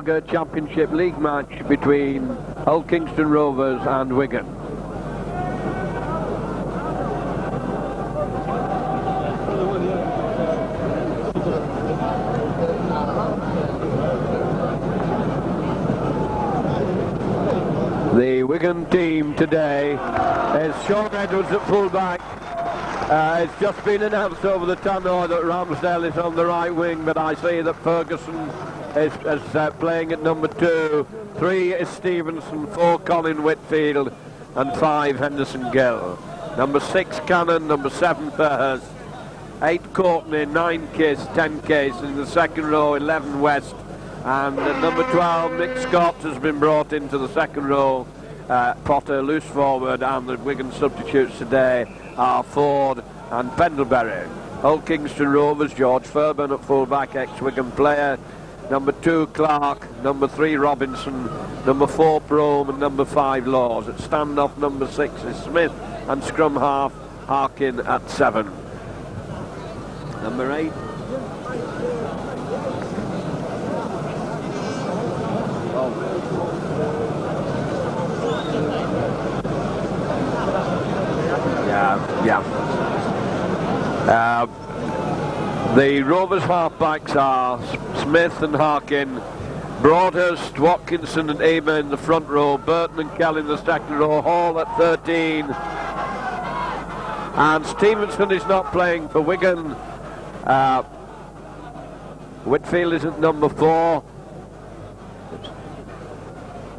Championship League match between Hull Kingston Rovers and Wigan. The Wigan team today is Sean Edwards at full-back. It's just been announced over the tannoy that Ramsdale is on the right wing, but I see that Ferguson is playing at number 2. 3 is Stevenson, 4 Colin Whitfield, and 5 Henderson Gill. Number 6 Cannon, number 7 Fairhurst, 8 Courtney, 9 Kiss, 10 Case. In the second row 11 West, and number 12 Mick Scott has been brought into the second row. Potter loose forward, and the Wigan substitutes today are Ford and Pendlebury. Hull Kingston Rovers, George Fairbairn at full-back, ex-Wigan player. Number 2 Clark, number 3 Robinson, number 4 Brome, and number 5 Laws. At stand-off number 6 is Smith, and scrum half Harkin at 7. Number 8. The Rovers halfbacks are Smith and Harkin, Broadhurst, Watkinson and Ema in the front row, Burton and Kell in the second row, Hall at 13, and Stevenson is not playing for Wigan. Whitfield is at number 4,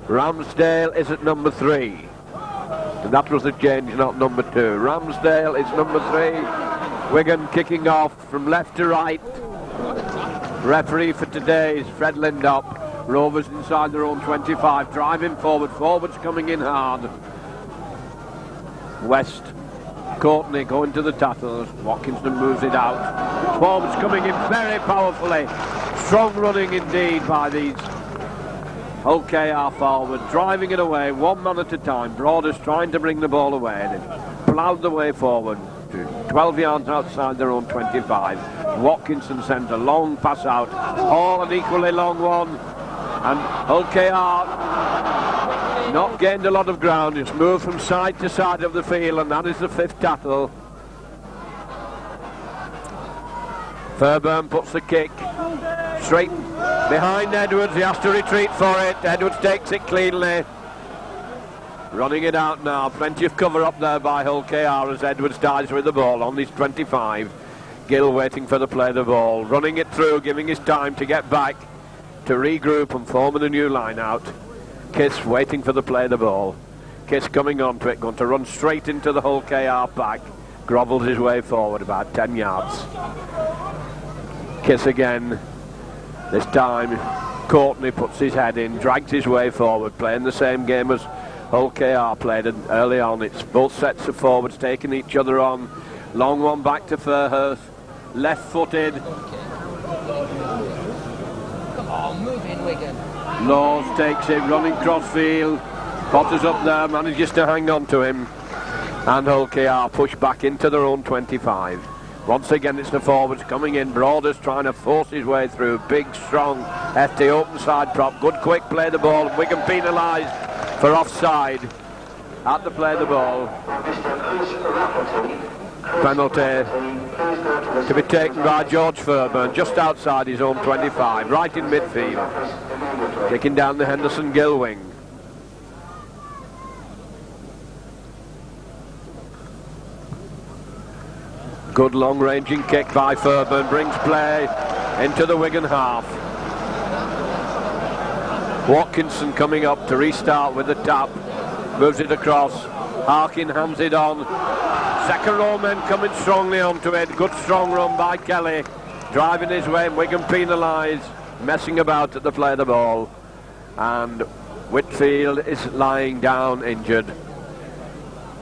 Ramsdale is at number 3. And that was the change, not number 2. Ramsdale is number 3. Wigan kicking off from left to right. Referee for today is Fred Lindop. Rovers inside their own 25, driving forward. Forwards coming in hard. West, Courtney going to the tackles. Watkinson moves it out. Forwards coming in very powerfully. Strong running indeed by these Hull KR forward, driving it away one man at a time. Broaders trying to bring the ball away. They've ploughed the way forward to 12 yards outside their own 25. Watkinson sends a long pass out. Hall an equally long one. And Hull KR not gained a lot of ground. Just moved from side to side of the field, and that is the 5th tackle. Fairbairn puts the kick straight behind Edwards. He has to retreat for it. Edwards takes it cleanly. Running it out now. Plenty of cover up there by Hull KR as Edwards dives with the ball on his 25. Gill waiting for the play of the ball. Running it through, giving his time to get back, to regroup and forming a new line out. Kiss waiting for the play of the ball. Kiss coming onto it, going to run straight into the Hull KR pack. Grovels his way forward about 10 yards. Kiss again. This time Courtney puts his head in, drags his way forward, playing the same game as Hull KR played early on. It's both sets of forwards taking each other on. Long one back to Fairhurst, left-footed. Come on, move in, Wigan. Laws takes it, running crossfield. Potter's up there, manages to hang on to him. And Hull KR push back into their own 25. Once again it's the forwards coming in. Broaders trying to force his way through. Big, strong, hefty open side prop. Good quick play the ball. Wigan penalised for offside at the play the ball. Penalty to be taken by George Fairbairn just outside his own 25, right in midfield. Kicking down the Henderson Gill wing. Good long-ranging kick by Fairbairn brings play into the Wigan half. Watkinson coming up to restart with the tap. Moves it across. Harkin hands it on. Second row men coming strongly onto it. Good strong run by Kelly. Driving his way. Wigan penalised. Messing about at the play of the ball. And Whitfield is lying down injured.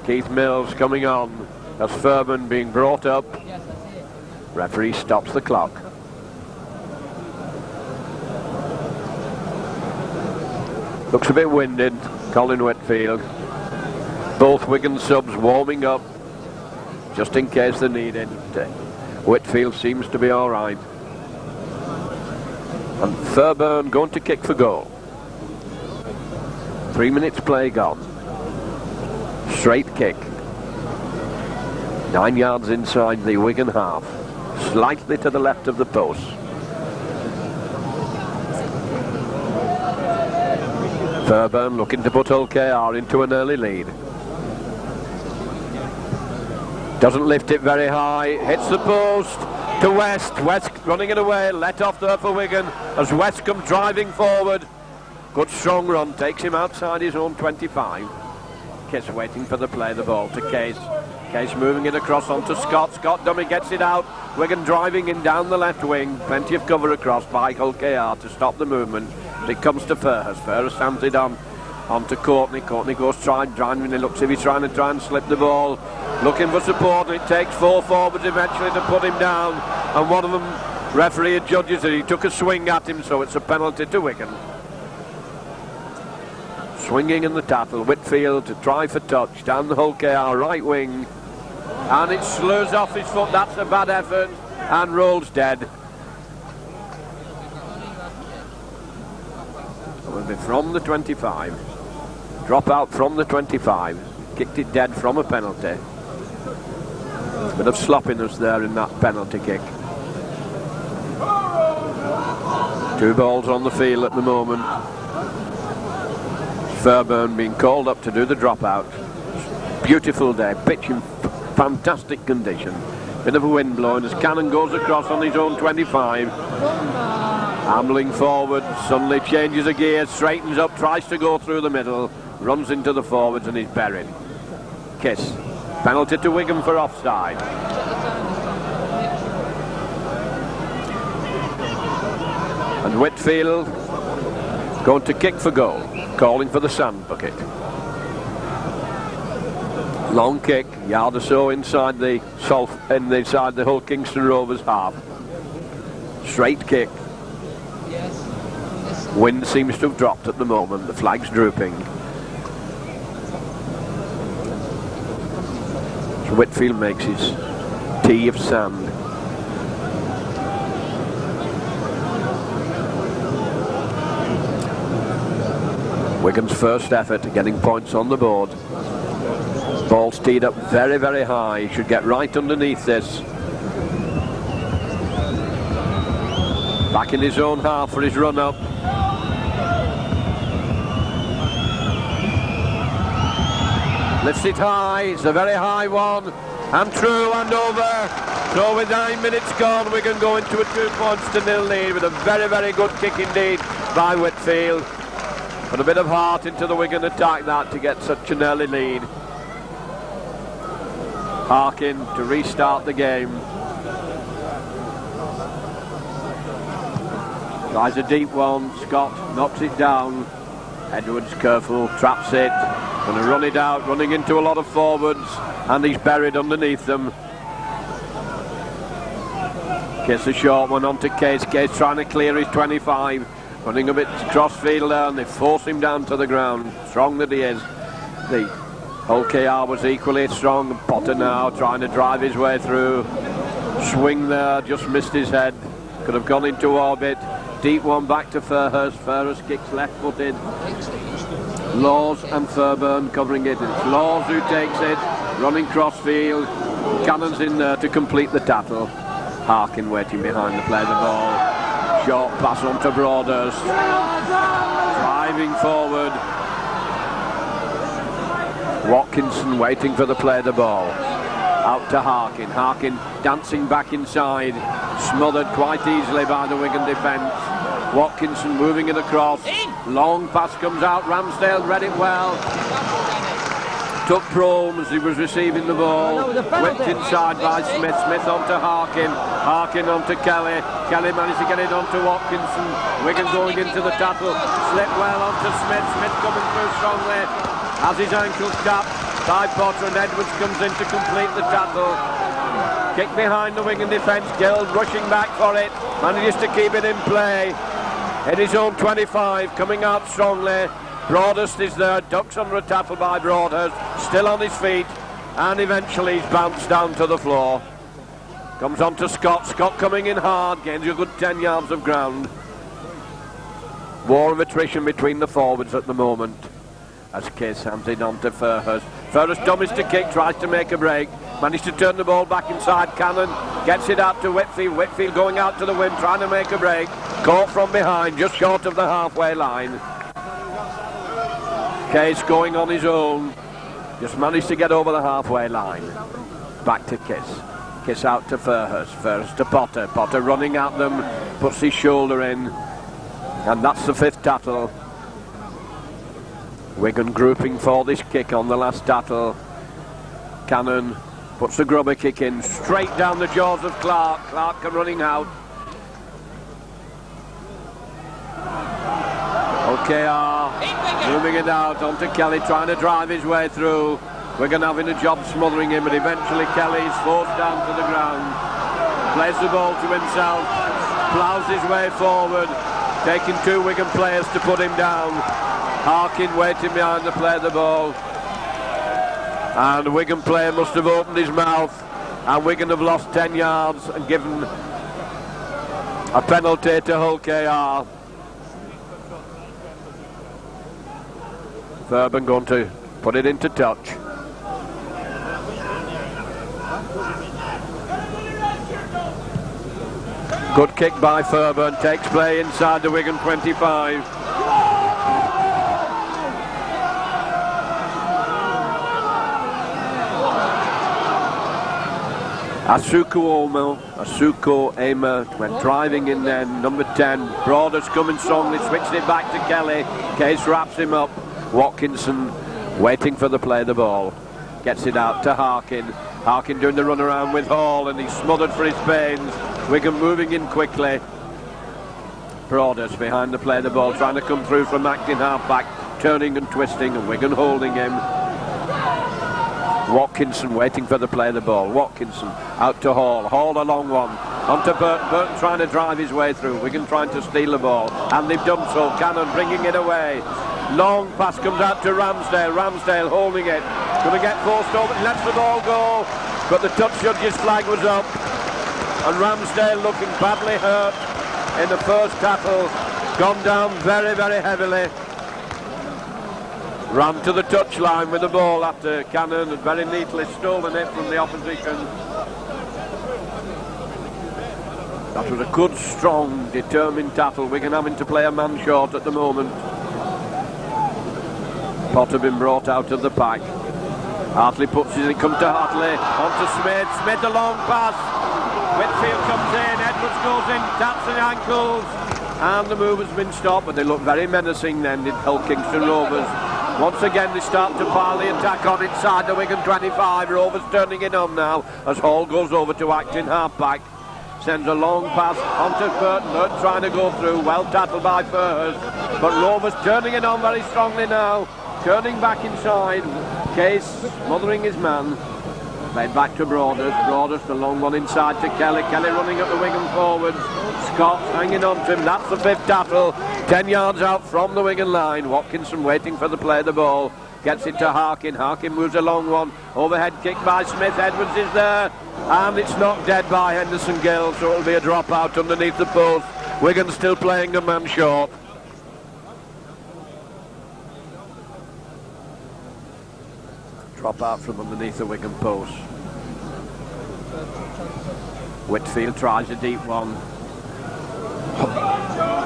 Keith Mills coming on. As Fairbairn being brought up. Referee stops the clock. Looks a bit winded, Colin Whitfield. Both Wigan subs warming up just in case they need it. Whitfield seems to be all right. And Fairbairn going to kick for goal. 3 minutes play gone. Straight kick. 9 yards inside the Wigan half. Slightly to the left of the post. Fairbairn looking to put Hull KR into an early lead. Doesn't lift it very high. Hits the post to West. West running it away. Let off there for Wigan as West comes driving forward. Good strong run. Takes him outside his own 25. Kiss waiting for the play. The ball to Case. Case moving it across onto Scott. Scott dummy gets it out. Wigan driving in down the left wing. Plenty of cover across by Hull KR to stop the movement. But it comes to Fairhurst. Fairhurst hands it on to Courtney. Courtney goes driving. He looks if he's trying to slip the ball. Looking for support, and it takes 4 forwards eventually to put him down. And one of them, referee judges that he took a swing at him, so it's a penalty to Wigan. Swinging in the tackle, Whitfield to try for touch down the Hull KR right wing, and it slurs off his foot. That's a bad effort, and rolls dead. It will be from the 25. Drop out from the 25. Kicked it dead from a penalty. Bit of sloppiness there in that penalty kick. 2 balls on the field at the moment. Fairbairn being called up to do the dropout. Beautiful day, pitch in fantastic condition. Bit of a wind blowing as Cannon goes across on his own 25. Ambling forward, suddenly changes a gear, straightens up, tries to go through the middle, runs into the forwards and is buried. Kiss. Penalty to Wigan for offside. And Whitfield going to kick for goal, calling for the sand bucket. Long kick, yard or so inside the inside the Hull Kingston Rovers half. Straight kick. Wind seems to have dropped at the moment. The flag's drooping. So Whitfield makes his tee of sand. Wigan's first effort at getting points on the board. Ball's teed up very, very high. Should get right underneath this. Back in his own half for his run up. Lifts it high, it's a very high one, and true and over. So with 9 minutes gone, Wigan go into a 2-0 lead with a very, very good kick indeed by Whitfield. Put a bit of heart into the Wigan attack that to get such an early lead. Harkin to restart the game. Tries a deep one, Scott knocks it down. Edwards careful, traps it. Going to run it out, running into a lot of forwards, and he's buried underneath them. Gets a short one onto Case. Case trying to clear his 25. Running a bit cross-field there, and they force him down to the ground. Strong that he is. The Hull KR was equally strong. Potter now trying to drive his way through. Swing there, just missed his head. Could have gone into orbit. Deep one back to Fairhurst. Fairhurst kicks left-footed. Laws and Fairbairn covering it. It's Laws who takes it, running cross-field. Cannon's in there to complete the tackle. Harkin waiting behind to play the ball. Short pass on to Broadhurst. Driving forward. Watkinson waiting for the play the ball. Out to Harkin. Harkin dancing back inside. Smothered quite easily by the Wigan defence. Watkinson moving it across. Long pass comes out. Ramsdale read it well. Took Prome as he was receiving the ball. Whipped inside by Smith. Smith onto Harkin. Harkin onto Kelly. Kelly managed to get it onto Watkinson. Wigan going into the tackle. Slip well onto Smith. Smith coming through strongly. Has his ankle tapped by Potter, and Edwards comes in to complete the tackle. Kick behind the Wigan defence. Gill rushing back for it. Manages to keep it in play. In his own 25, coming out strongly. Broadhurst is there, ducks under a tackle by Broadhurst, still on his feet, and eventually he's bounced down to the floor. Comes on to Scott. Scott coming in hard, gains a good 10 yards of ground. War of attrition between the forwards at the moment. As Case hands it on to Furhurst. Furhurst dummies to kick, tries to make a break. Managed to turn the ball back inside. Cannon gets it out to Whitfield. Whitfield going out to the wing, trying to make a break. Caught from behind, just short of the halfway line. Case going on his own. Just managed to get over the halfway line. Back to Kiss. Kiss out to Furhurst. Furhurst to Potter. Potter running at them. Puts his shoulder in. And that's the 5th tackle. Wigan grouping for this kick on the last tackle. Cannon puts the grubber kick in. Straight down the jaws of Clark. Clark running out. OKR moving it out onto Kelly, trying to drive his way through. Wigan having a job smothering him, but eventually Kelly's forced down to the ground. Plays the ball to himself, ploughs his way forward, taking 2 Wigan players to put him down. Harkin waiting behind to play the ball. And the Wigan player must have opened his mouth, and Wigan have lost 10 yards and given a penalty to Hull KR. Thurban going to put it into touch. Good kick by Thurban, takes play inside the Wigan 25. Asuko Ema went driving in there, number 10. Broaders coming strongly, switched it back to Kelly. Case wraps him up. Watkinson waiting for the play the ball. Gets it out to Harkin. Harkin doing the run around with Hall, and he's smothered for his pains. Wigan moving in quickly. Broaders behind the play the ball, trying to come through from acting half-back, turning and twisting, and Wigan holding him. Watkinson waiting for the play the ball. Watkinson out to Hall. Hall a long one. On to Burton. Burton trying to drive his way through. Wigan trying to steal the ball. And they've done so. Cannon bringing it away. Long pass comes out to Ramsdale. Ramsdale holding it. Going to get forced over. He lets the ball go. But the touch judge's flag was up. And Ramsdale looking badly hurt in the first tackle. Gone down very, very heavily. Ran to the touchline with the ball after Cannon had very neatly stolen it from the opposition. That was a good, strong, determined tackle. Wigan having to play a man short at the moment. Potter been brought out of the pack. Hartley puts it in, comes to Hartley, on to Smith. Smith a long pass. Whitfield comes in, Edwards goes in, taps the ankles. And the move has been stopped, but they look very menacing then, did Hull Kingston Rovers. Once again they start to pile the attack on inside the Wigan 25. Rovers turning it on now as Hall goes over to acting half-back. Sends a long pass onto Burton. Burton trying to go through. Well tackled by Furhurst. But Rovers turning it on very strongly now. Turning back inside. Case smothering his man. Played back to Broaders. Broaders the long one inside to Kelly. Kelly running up the Wigan forwards. Scott hanging on to him. That's the 5th tackle. 10 yards out from the Wigan line. Watkinson waiting for the play of the ball. Gets it to Harkin. Harkin moves a long one. Overhead kick by Smith. Edwards is there. And it's knocked dead by Henderson Gill. So it'll be a drop out underneath the post. Wigan still playing a man short. Drop out from underneath the Wigan post. Whitfield tries a deep one.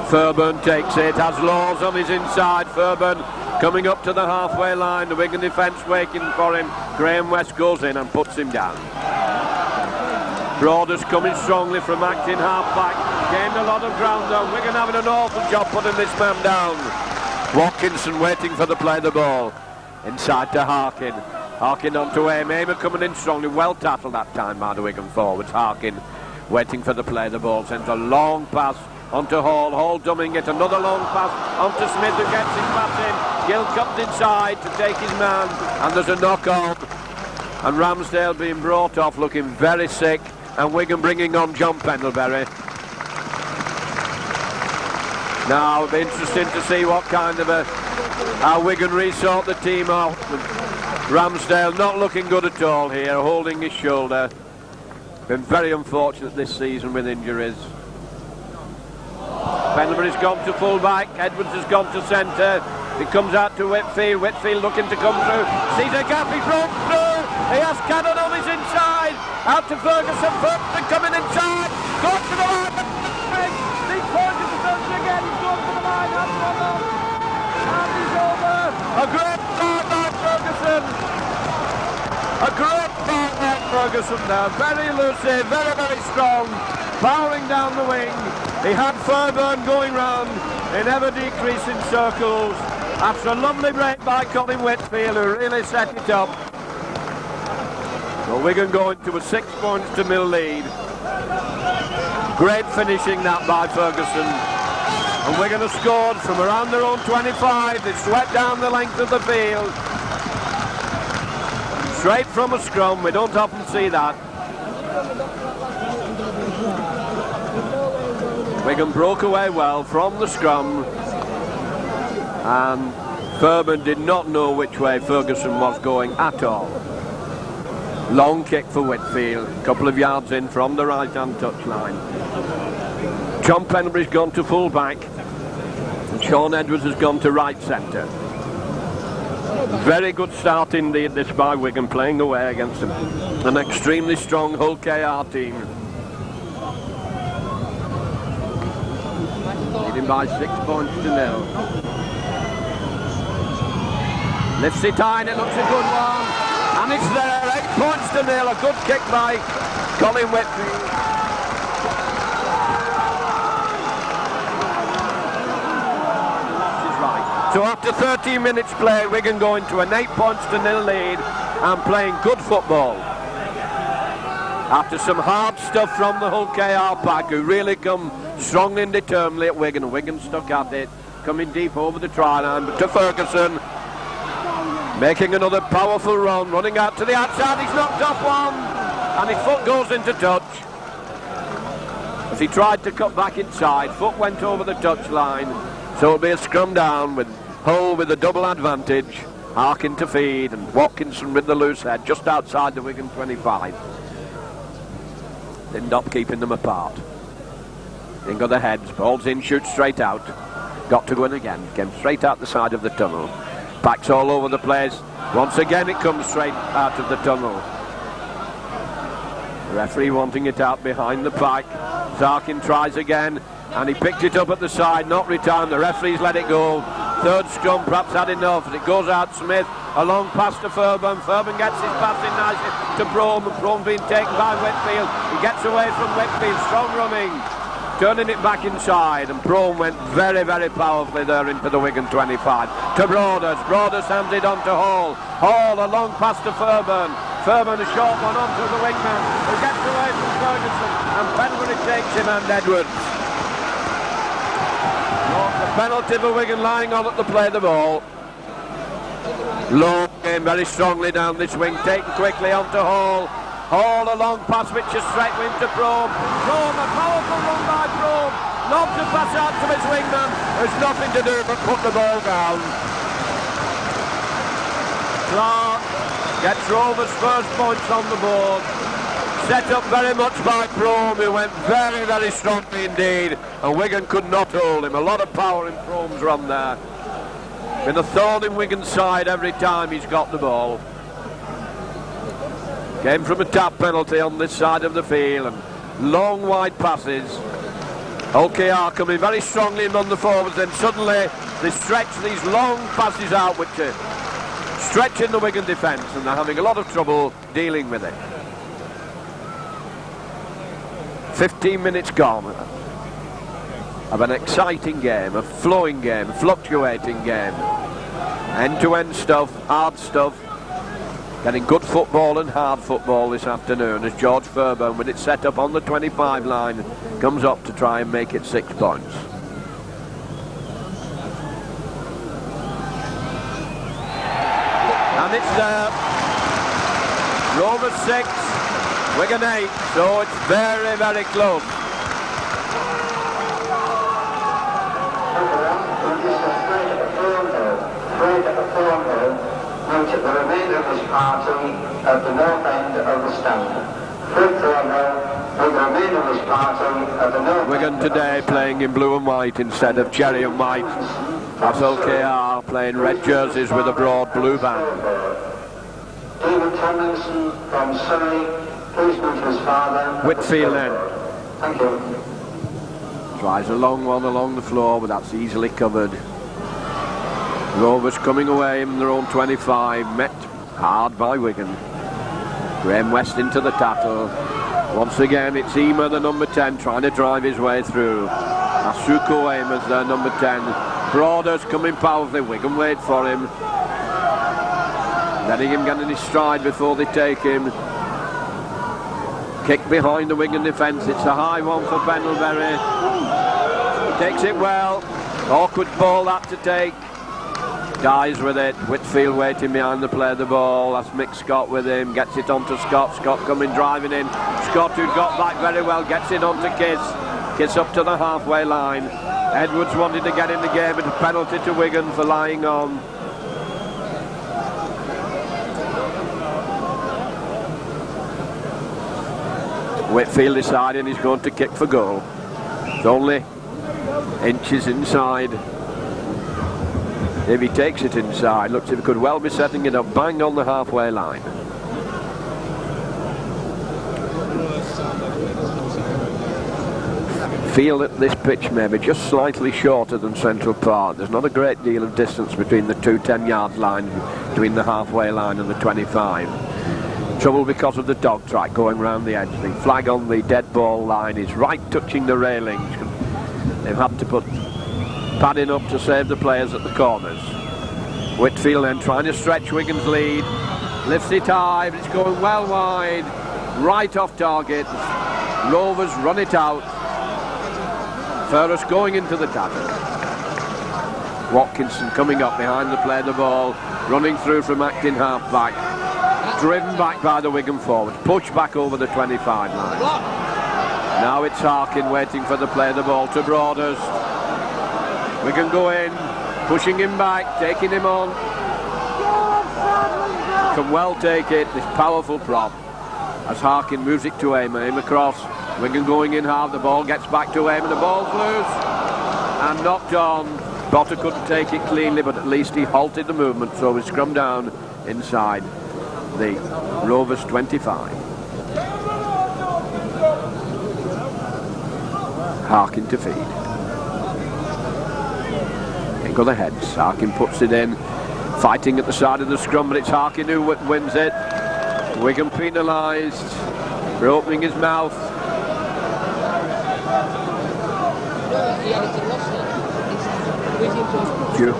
Thurban takes it, has Laws on his inside. Thurban coming up to the halfway line. The Wigan defence waiting for him. Graham West goes in and puts him down. Broaders coming strongly from acting half-back. Gained a lot of ground though. Wigan having an awful job putting this man down. Watkinson waiting for the play of the ball. Inside to Harkin. Harkin on to Aim. Aim coming in strongly. Well tackled that time by the Wigan forwards. Harkin waiting for the play of the ball. Sends a long pass onto Hall. Hall dumbing it. Another long pass onto Smith who gets his pass in. Gill comes inside to take his man. And there's a knock on. And Ramsdale being brought off looking very sick. And Wigan bringing on John Pendlebury. Now it'll be interesting to see what kind of how Wigan resort the team out. Ramsdale not looking good at all here, holding his shoulder. Been very unfortunate this season with injuries. Penderbury's gone to full-back, Edwards has gone to centre. He comes out to Whitfield, Whitfield looking to come through, sees a gap, he broke through, he has Cannon on his inside, out to Ferguson, Ferguson coming inside, goes to the line, he's pointed to Ferguson again, he's gone to the line, that's one on, and he's over. A great start by Ferguson, a great start by Ferguson there, very elusive, very, very strong, powering down the wing. He had Fairburn going round in ever decreasing circles after a lovely break by Colin Whitfield, who really set it up. So Wigan going to a 6 points to 0 lead. Great finishing that by Ferguson. And Wigan have scored from around their own 25. They've swept down the length of the field. Straight from a scrum, we don't often see that. Wigan broke away well from the scrum, and Fairburn did not know which way Ferguson was going at all. Long kick for Whitfield, a couple of yards in from the right-hand touchline. John Penderbury's gone to full-back, and Sean Edwards has gone to right centre. Very good start indeed this by Wigan, playing away against an extremely strong Hull KR team. Leading by 6 points to 0. Lifts it high and it looks a good one. And it's there, 8 points to 0. A good kick by Colin Whitfield. This is right. So after 13 minutes play, Wigan going to an 8 points to 0 lead and playing good football. After some hard stuff from the Hull KR pack, who really come strongly and determinedly at Wigan. Wigan stuck at it, coming deep over the try line, but to Ferguson, making another powerful run, running out to the outside, he's knocked off one, and his foot goes into touch. As he tried to cut back inside, foot went over the touch line, so it'll be a scrum down with Hull with a double advantage, Harkin to feed, and Watkinson with the loose head just outside the Wigan 25. They end up keeping them apart. In go the heads, balls in, shoots straight out. Got to go in again, came straight out the side of the tunnel. Backs all over the place. Once again it comes straight out of the tunnel. The referee wanting it out behind the pack. Zarkin tries again, and he picked it up at the side, not retimed. The referee's let it go. Third scrum perhaps had enough, as it goes out Smith, a long pass to Fairburn. Fairburn gets his pass in nicely to Brome, and Brome being taken by Whitfield. He gets away from Whitfield, strong running, turning it back inside, and Brome went very, very powerfully there into the Wigan 25. To Broders, Broders hands it on to Hall. Hall, a long pass to Fairburn. Fairburn, a short one onto the wingman, who gets away from Ferguson, and Penderbury takes him and Edwards. The penalty for Wigan lying on at the play of the ball. Low game very strongly down this wing, taken quickly onto Hall. Hall, a long pass which is straight wing to Brome. Brome, a powerful run by Brome. Not to pass out to his wingman. There's nothing to do but put the ball down. Clark gets Rovers' first points on the board. Set up very much by Brome, who went very, very strongly indeed, and Wigan could not hold him. A lot of power in Brome's run there. Been a thorn in Wigan's side every time he's got the ball. Came from a tap penalty on this side of the field, and long wide passes. Hull KR coming very strongly in on the forwards, then suddenly they stretch these long passes out, which are stretching the Wigan defence, and they're having a lot of trouble dealing with it. 15 minutes gone of an exciting game, a flowing game, fluctuating game. End-to-end stuff, hard stuff. Getting good football and hard football this afternoon as George Fairburn, with it set up on the 25 line, comes up to try and make it 6 points. And it's there. Rovers 6, Wigan 8, so it's very, very close. Out at the remainder of this party at the north end of the stand. Free throw Wigan today playing in blue and white instead of cherry and white. That's LKR playing red jerseys with a broad blue band. David Tomlinson from Surrey, please meet his father. Whitfield then. Thank you. Tries a long one along the floor, but that's easily covered. Rovers coming away in their own 25, met hard by Wigan. Graham West into the tackle. Once again, it's Ema, the number 10, trying to drive his way through. Asuko Amos, their number 10. Broaders coming powerfully. Wigan wait for him. Letting him get in his stride before they take him. Kick behind the Wigan defence. It's a high one for Pendlebury. Takes it well. Awkward ball that to take. Dies with it. Whitfield waiting behind the play of the ball. That's Mick Scott with him. Gets it onto Scott. Scott coming driving in. Scott, who got back very well, gets it onto Kiss. Kiss up to the halfway line. Edwards wanted to get in the game, but a penalty to Wigan for lying on. Whitfield deciding he's going to kick for goal. It's only inches inside. If he takes it inside, looks if he could well be setting it up bang on the halfway line. Feel that this pitch may be just slightly shorter than Central Park. There's not a great deal of distance between the two 10-yard lines, between the halfway line and the 25. Trouble because of the dog track going round the edge. The flag on the dead ball line is right touching the railings. They've had to put padding up to save the players at the corners. Whitfield then trying to stretch Wigan's lead. Lifts it high, but it's going well wide. Right off target. Rovers run it out. Ferris going into the tackle. Watkinson coming up behind the play of the ball. Running through from acting half-back. Driven back by the Wigan forwards. Pushed back over the 25 line. Now it's Harkin waiting for the play of the ball to Broaders. Wigan go in, pushing him back, taking him on. Can well take it, this powerful prop. As Harkin moves it to Aim across. Wigan going in hard, the ball gets back to Aim and the ball's loose. And knocked on. Potter couldn't take it cleanly, but at least he halted the movement, so we scrum down inside the Rovers 25. Harkin to feed. Kick of the heads. Harkin puts it in. Fighting at the side of the scrum, but it's Harkin who wins it. Wigan penalised for opening his mouth.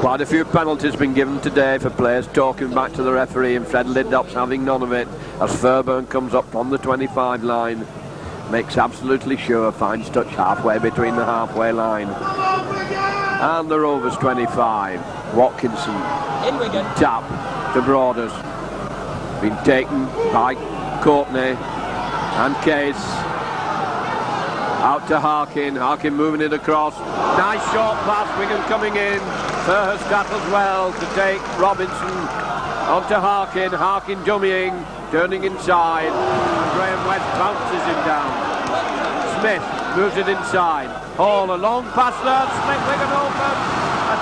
Quite a few penalties been given today for players talking back to the referee, and Fred Liddops having none of it as Fairburn comes up on the 25 line. Makes absolutely sure, finds touch halfway between the halfway line and the Rovers 25. Watkinson tap to Broaders. Been taken by Courtney and Case. Out to Harkin. Harkin moving it across. Nice short pass. Wigan coming in. Furhurst tackles well to take Robinson onto Harkin. Harkin dummying, turning inside. Graham West bounces him down. Smith moves it inside. Hall, a long pass there. Split Wigan open. And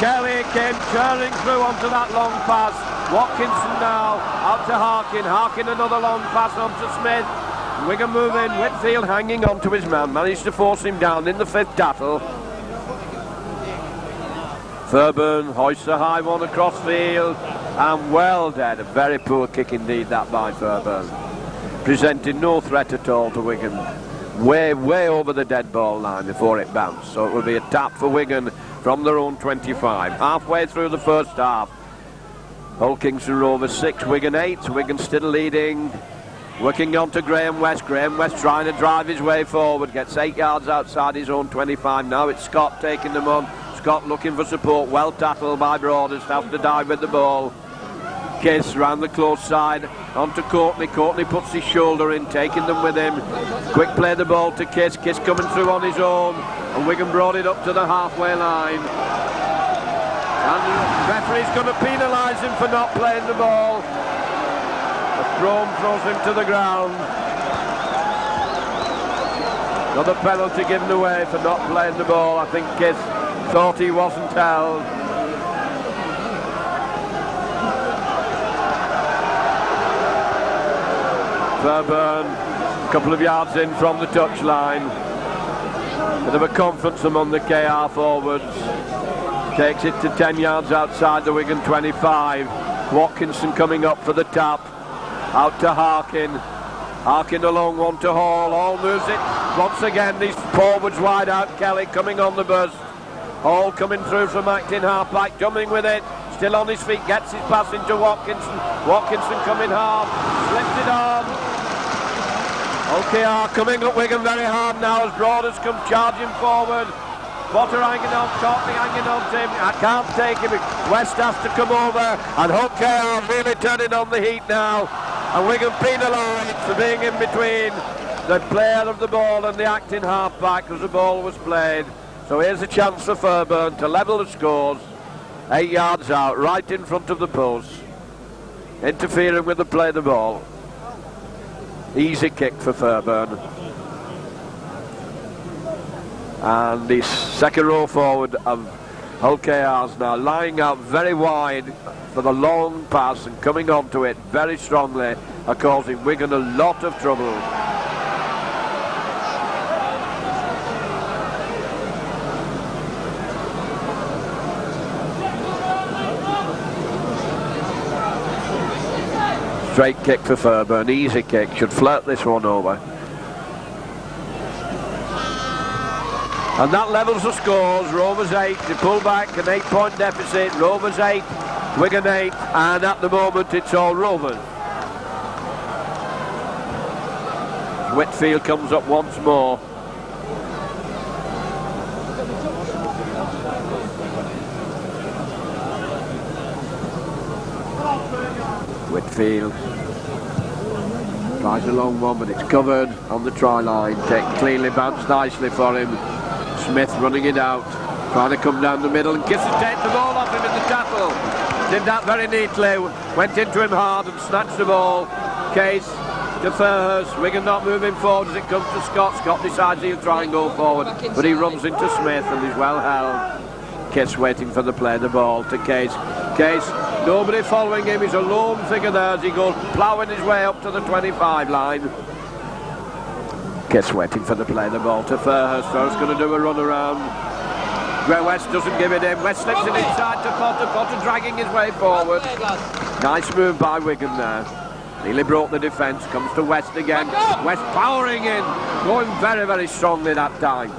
Kelly came turning through onto that long pass. Watkinson now out to Harkin. Harkin another long pass onto Smith. Wigan moving, Whitfield hanging on to his man, managed to force him down in the fifth tackle. Fairburn hoists a high one across field, and well dead. A very poor kick indeed that by Fairburn. Presented no threat at all to Wigan. Way over the dead ball line before it bounced. So it will be a tap for Wigan from their own 25. Halfway through the first half. Hull Kingston Rovers 6, Wigan 8. Wigan still leading. Working on to Graham West. Graham West trying to drive his way forward. Gets 8 yards outside his own 25. Now it's Scott taking them on. Scott looking for support. Well tackled by Broaders. Have to dive with the ball. Kiss round the close side. On to Courtney. Courtney puts his shoulder in. Taking them with him. Quick play the ball to Kiss. Kiss coming through on his own. And Wigan brought it up to the halfway line. And the referee's going to penalise him for not playing the ball. Rome throws him to the ground. Another penalty given away for not playing the ball. I think Kiss thought he wasn't held. Fairburn, a couple of yards in from the touchline. Bit of a conference among the KR forwards. Takes it to 10 yards outside the Wigan 25. Watkinson coming up for the tap. Out to Harkin. Harkin along, one to Hall. Hall moves it once again. These forwards wide out. Kelly coming on the burst. Hall coming through from Acton half-back, jumping with it. Still on his feet, gets his pass into Watkinson. Watkinson coming hard. Slipped it on. OKR coming up Wigan very hard now as Broaders come charging forward. Potter hanging on, Courtney hanging on to him. I can't take him. West has to come over, and OKR really turning on the heat now. And Wigan penalised for being in between the player of the ball and the acting half-back as the ball was played. So here's a chance for Fairburn to level the scores. 8 yards out, right in front of the post. Interfering with the play of the ball. Easy kick for Fairburn. And the second row forward of OKR's now lying out very wide for the long pass and coming onto it very strongly are causing Wigan a lot of trouble. Straight kick for Fairburn, easy kick, should flirt this one over. And that levels the scores. Rovers 8, they pull back, an 8-point deficit. Rovers 8, Wigan 8, and at the moment it's all Rovers. Whitfield comes up once more. Whitfield tries a long one, but it's covered on the try line. Cleanly bounced nicely for him. Smith running it out, trying to come down the middle, and Kiss has taken the ball off him in the tackle. Did that very neatly, went into him hard and snatched the ball. Case to Fairhurst. Wigan not moving forward as it comes to Scott. Scott decides he'll try and go forward, but he runs into Smith and he's well held. Kiss waiting for the play, the ball to Case. Case, nobody following him, he's a lone figure there as he goes ploughing his way up to the 25 line. Kiss waiting for the play, the ball to Fairhurst. Fairhurst going to do a run around. Where West doesn't give it in. West slips it inside to Potter. Potter dragging his way forward. Nice move by Wigan there. Nearly broke the defence. Comes to West again. West powering in. Going very, very strongly that time.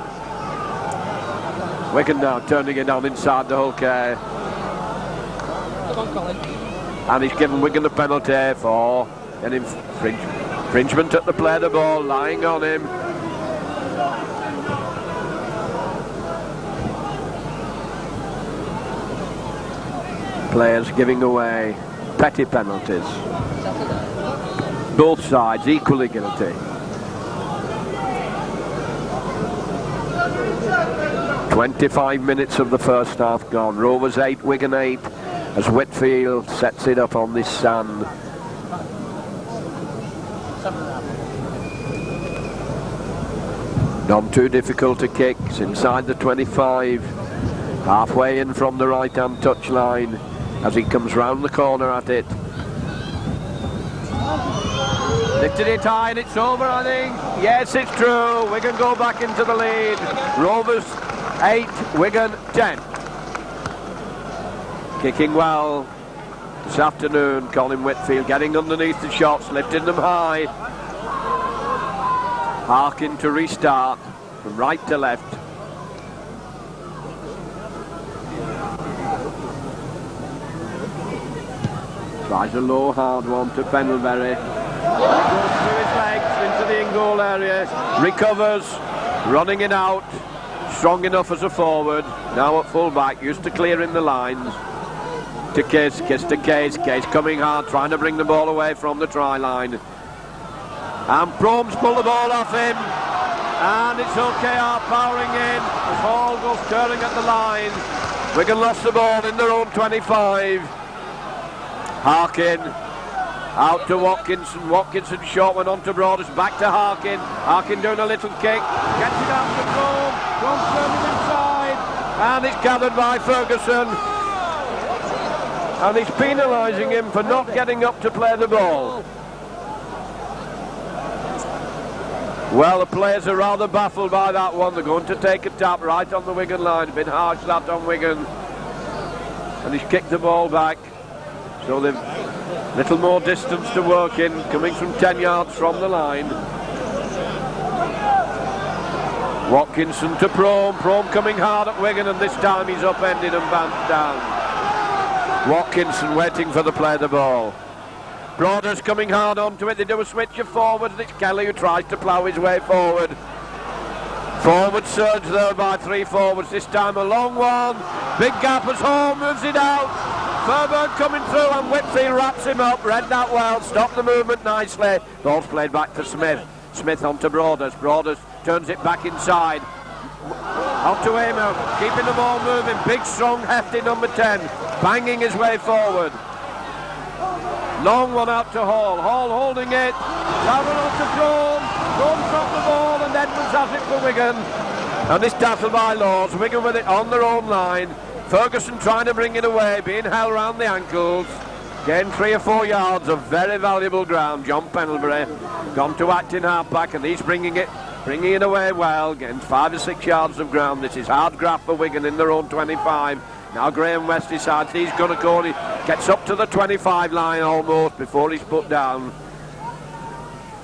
Wigan now turning it on inside the hook. And he's given Wigan a penalty for an infringement at the play of the ball, lying on him. Players giving away petty penalties. Both sides equally guilty. 25 minutes of the first half gone. Rovers 8, Wigan 8, as Whitfield sets it up on this sand. Not too difficult to kick. It's inside the 25, halfway in from the right hand touchline as he comes round the corner at it. Lifted it high and it's over, I think. Yes, it's true. Wigan go back into the lead. Rovers 8, Wigan 10. Kicking well this afternoon, Colin Whitfield getting underneath the shots, lifting them high. Harkin to restart from right to left. Tries a low hard one to Pendlebury. Goes through his legs into the in-goal area. Recovers, running it out. Strong enough as a forward. Now at full back, used to clearing the lines. To Kiss, Kiss to Case. Case coming hard, trying to bring the ball away from the try line. And Promes pull the ball off him. And it's OKR powering in as Hall goes curling at the line. Wigan lost the ball in their own 25. Harkin Out to Watkinson. Watkinson short went on to Broaders. Back to Harkin. Harkin doing a little kick. Gets it out to Chrome. Chrome's turning inside. And it's gathered by Ferguson. And he's penalising him for not getting up to play the ball. Well, the players are rather baffled by that one. They're going to take a tap right on the Wigan line. A bit harsh that on Wigan. And he's kicked the ball back. So they've little more distance to work in, coming from 10 yards from the line. Watkinson to Prome. Prome coming hard at Wigan, and this time he's upended and bounced down. Watkinson waiting for the play of the ball. Broaders coming hard onto it. They do a switch of forward, and it's Kelly who tries to plough his way forward. Forward surge there by 3 forwards. This time a long one. Big gap as Hall moves it out. Fairburn coming through, and Whitfield wraps him up. Read that well. Stopped the movement nicely. Ball's played back to Smith. Smith onto Broaders. Broaders turns it back inside. On to Amo. Keeping the ball moving. Big, strong, hefty number 10. Banging his way forward. Long one out to Hall. Hall holding it. Travel on to Crome. Crome dropped the ball, and Edmonds has it for Wigan. And this tackle by Laws. Wigan with it on their own line. Ferguson trying to bring it away, being held round the ankles. Gained 3 or 4 yards of very valuable ground. John Pendlebury gone to acting half-back, and he's bringing it away well. Getting 5 or 6 yards of ground. This is hard graft for Wigan in their own 25. Now Graham West decides he's going to go. He gets up to the 25 line almost before he's put down.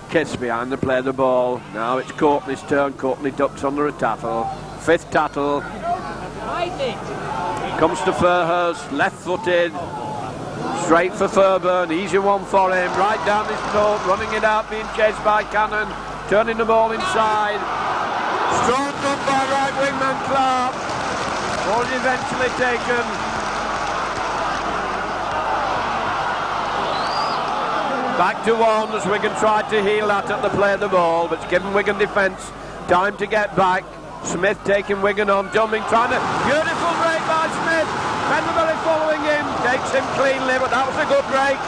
Kiss behind the play of the ball. Now it's Courtney's turn. Courtney ducks under a tackle. 5th tackle. Comes to Fairhurst, left-footed. Straight for Fairburn. Easy one for him. Right down his throat. Running it out. Being chased by Cannon. Turning the ball inside. Strong up by right wingman Clark. Ball is eventually taken. Back to 1 as Wigan tried to heel that at the play of the ball, but it's given Wigan defence time to get back. Smith taking Wigan on, jumping, trying to... Beautiful break by Smith. Pendlebury following him, takes him cleanly, but that was a good break.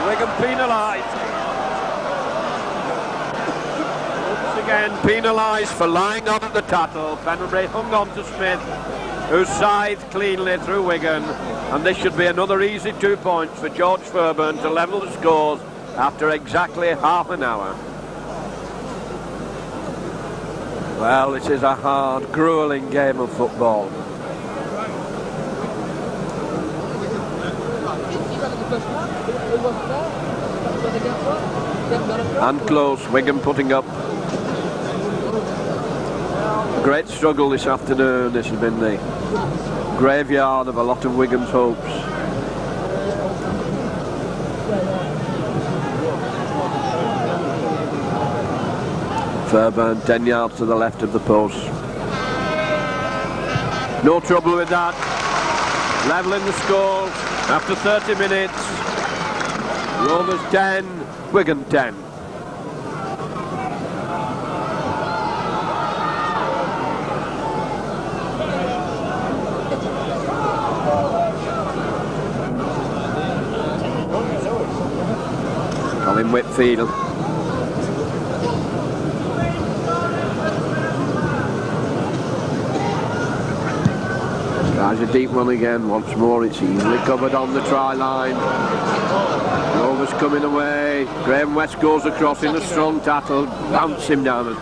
Wigan penalised. Once again penalised for lying on at the tackle. Pendlebury hung on to Smith, who scythed cleanly through Wigan, and this should be another easy 2 points for George Fairburn to level the scores after exactly half an hour. Well, this is a hard, gruelling game of football. And close, Wigan putting up a great struggle this afternoon. This has been the graveyard of a lot of Wigan's hopes. Fairburn 10 yards to the left of the post. No trouble with that. Leveling the score after 30 minutes. Rovers 10, Wigan 10. Colin Whitfield. Tries a deep one again. Once more, it's easily covered on the try line. Rovers coming away. Graham West goes across in a strong tackle. Bounce him down, and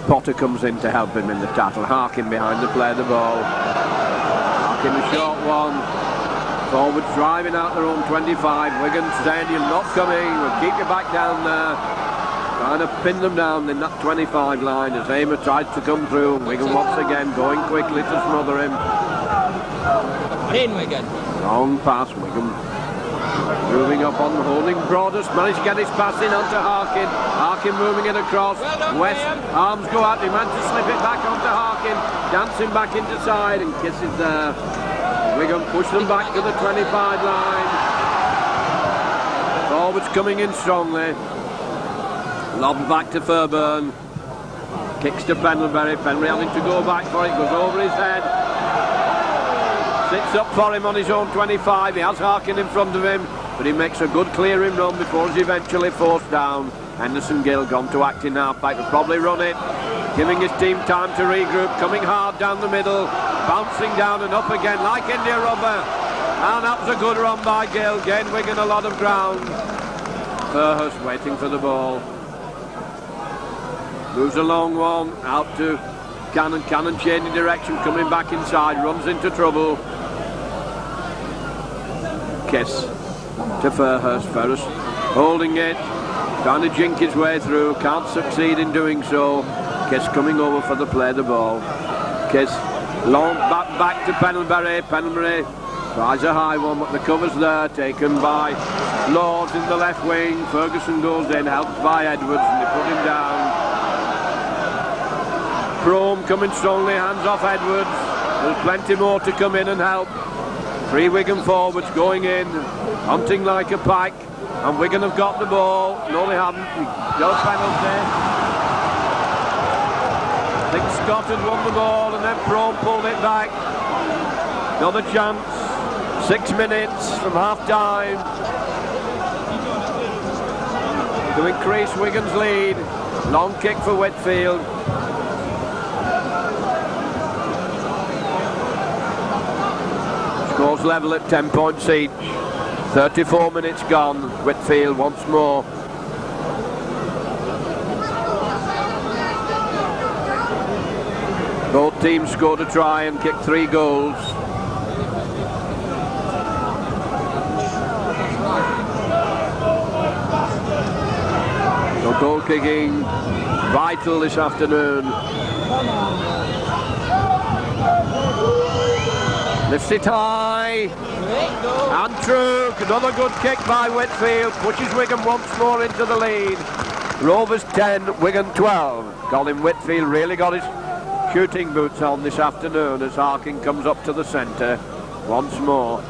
Potter comes in to help him in the tackle. Harkin behind the play of the ball. Harkin a short one. Forwards driving out their own 25. Wigan saying, "You're not coming. We'll keep you back down there." Trying to pin them down in that 25 line as Amer tries to come through. Wigan once again going quickly to smother him. In Wigan. Long pass, Wigan moving up on, holding Broaders, managed to get his pass in onto Harkin. Harkin moving it across. Well done, West, Graham. arms go out, he managed to slip it back onto Harkin, dancing back into side, and kisses there. Wigan push them back to the 25 line. Forwards coming in strongly. Lob back to Fairburn. Kicks to Pendlebury. Pendlebury having to go back for it, goes over his head. Sits up for him on his own 25. He has Harkin in front of him. but he makes a good clearing run before he's eventually forced down. Henderson Gill gone to acting half-back, will probably run it, giving his team time to regroup, coming hard down the middle, bouncing down and up again like India Rubber. And that was a good run by Gill, gained Wigan a lot of ground. Fairhurst waiting for the ball. Moves a long one, out to Cannon. Cannon changing direction, coming back inside, runs into trouble. Kiss to Fairhurst. Fairhurst holding it, trying to jink his way through, can't succeed in doing so. Kiss coming over for the play the ball. Kiss, long back to Pendlebury. Pendlebury tries a high one, but the cover's there, taken by Lords in the left wing. Ferguson goes in, helped by Edwards, and they put him down. Crome coming strongly, hands off Edwards. There's plenty more to come in and help. 3 Wigan forwards going in, hunting like a pack, and Wigan have got the ball. No, they haven't. No penalty. I think Scott had won the ball, and then Crome pulled it back. Another chance. 6 minutes from half-time to increase Wigan's lead. Long kick for Whitfield. Scores level at 10 points each. 34 minutes gone. Whitfield once more. Both teams scored a try and kicked 3 goals. So goal kicking vital this afternoon. Lifts it high, and true. Another good kick by Whitfield, pushes Wigan once more into the lead. Rovers 10, Wigan 12. Colin Whitfield really got his shooting boots on this afternoon as Harkin comes up to the centre once more.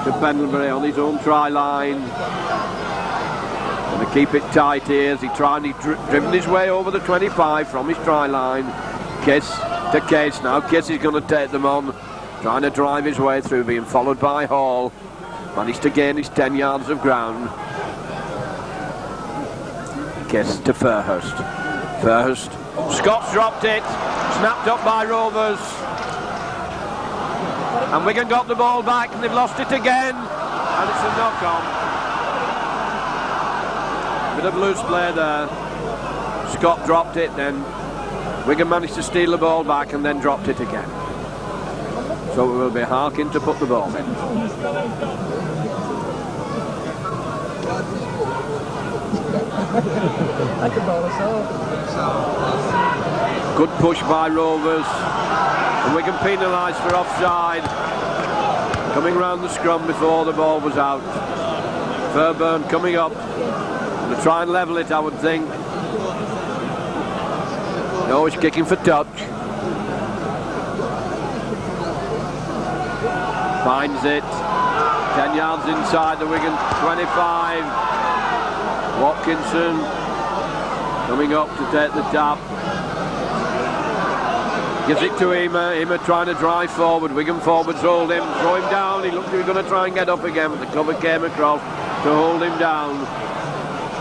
To Pendlebury on his own try line. Going to keep it tight here as he's driven his way over the 25 from his try line. Kiss to Case now. Kiss is going to take them on, trying to drive his way through, being followed by Hall. Managed to gain his 10 yards of ground. Kiss to Fairhurst. Fairhurst. Scott's dropped it. Snapped up by Rovers. And Wigan got the ball back, and they've lost it again. And it's a knock-on. Bit of loose play there. Scott dropped it, then Wigan managed to steal the ball back and then dropped it again. So it will be Harkin to put the ball in. Good push by Rovers. And Wigan penalised for offside. Coming round the scrum before the ball was out. Fairburn coming up. To try and level it, I would think. No, he's kicking for touch. Finds it. 10 yards inside the Wigan 25. Watkinson coming up to take the tap. Gives it to Ema. Ema trying to drive forward. Wigan forwards hold him, throw him down. He looked like he was going to try and get up again, but the cover came across to hold him down.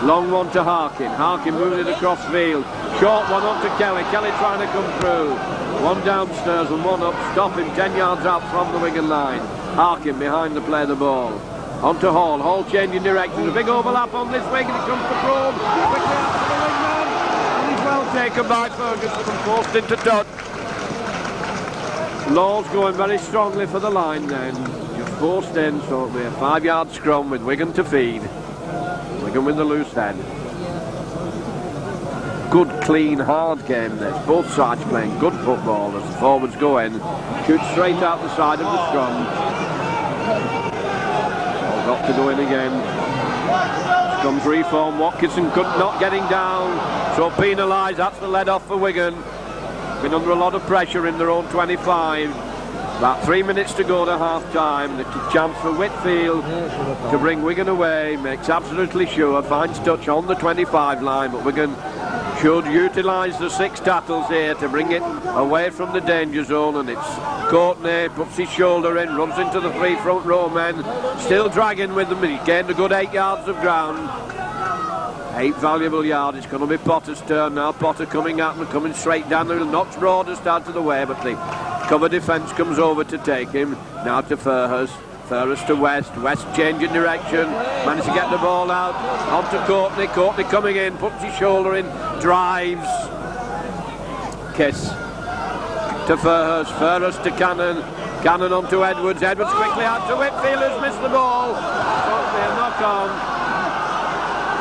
Long one to Harkin. Harkin moving it across field. Short one up to Kelly. Kelly trying to come through. One downstairs and one up. Stop him 10 yards out from the Wigan line. Harkin behind to play the ball. On to Hall. Hall changing direction. A big overlap on this wing, and it comes to Crome. Quickly out to the wingman. And he's well taken by Ferguson and forced into touch. Law's going very strongly for the line then. Just forced in, so it'll be a 5-yard scrum with Wigan to feed. Wigan with the loose head. Good, clean, hard game this. Both sides playing good football as the forwards go in. Shoot straight out the side of the scrum. All got to go in again. Scrum's reform. Watkinson not getting down, so penalised. That's the lead off for Wigan. Been under a lot of pressure in their own 25. About 3 minutes to go to half-time. The chance for Whitfield to bring Wigan away. Makes absolutely sure. Finds touch on the 25 line, but Wigan should utilise the 6 tackles here to bring it away from the danger zone, and it's Courtney puts his shoulder in, runs into the 3 front row men, still dragging with them. He's gained a good 8 yards of ground. 8 valuable yards. It's going to be Potter's turn now. Potter coming at him, coming straight down the middle, knocks Broadhurst out of the way, but the cover defence comes over to take him. Now to Fairhurst. Fairhurst to West. West changing direction. Managed to get the ball out. On to Courtney. Courtney coming in. Puts his shoulder in. Drives. Kiss. To Fairhurst. Fairhurst to Cannon. Cannon on to Edwards. Edwards quickly out to Whitfield, who's missed the ball. Hopefully a knock on.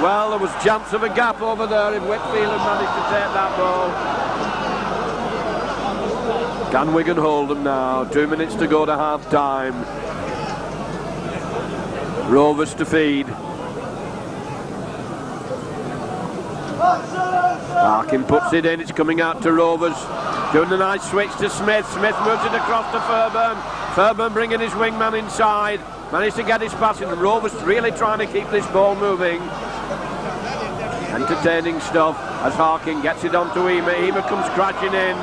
Well, there was chance of a gap over there if Whitfield had managed to take that ball. Can Wigan hold them now? 2 minutes to go to half time. Rovers to feed. Larkin puts it in, it's coming out to Rovers. Doing a nice switch to Smith. Smith moves it across to Fairburn. Fairburn bringing his wingman inside. Managed to get his pass in. Rovers really trying to keep this ball moving. Entertaining stuff as Harkin gets it on to Ema. Ema comes crashing in.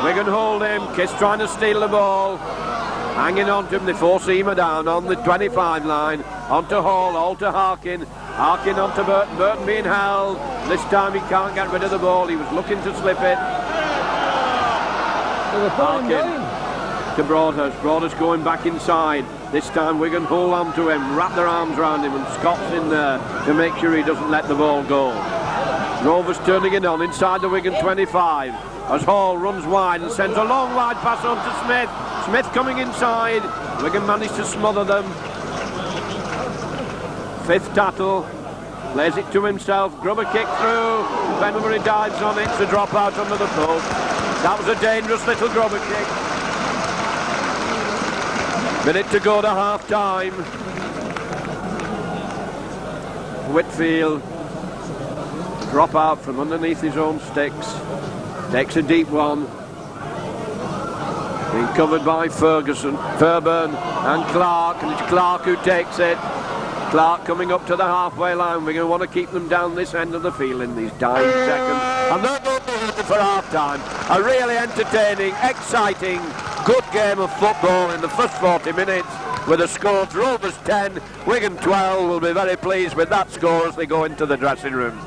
Wigan hold him. Kiss trying to steal the ball. Hanging on to him. They force Ema down on the 25 line. On to Hall to Harkin. Harkin on to Burton. Burton being held. This time he can't get rid of the ball. He was looking to slip it. Harkin to Broadhurst. Broadhurst going back inside. This time Wigan hold on to him, wrap their arms around him, and Scott's in there to make sure he doesn't let the ball go. Rovers turning it on inside the Wigan 25 as Hall runs wide and sends a long wide pass on to Smith. Smith coming inside. Wigan managed to smother them. 5th tackle. Plays it to himself. Grubber kick through. Benbury dives on it to drop out under the post. That was a dangerous little Grubber kick. Minute to go to half time. Whitfield drop out from underneath his own sticks. Takes a deep one. Being covered by Ferguson, Fairburn and Clark, and it's Clark who takes it. Clark coming up to the halfway line. We're going to want to keep them down this end of the field in these dying seconds. And they're going for half time. A really entertaining, exciting, good game of football in the first 40 minutes with the score Rovers 10, Wigan 12. Will be very pleased with that score as they go into the dressing room.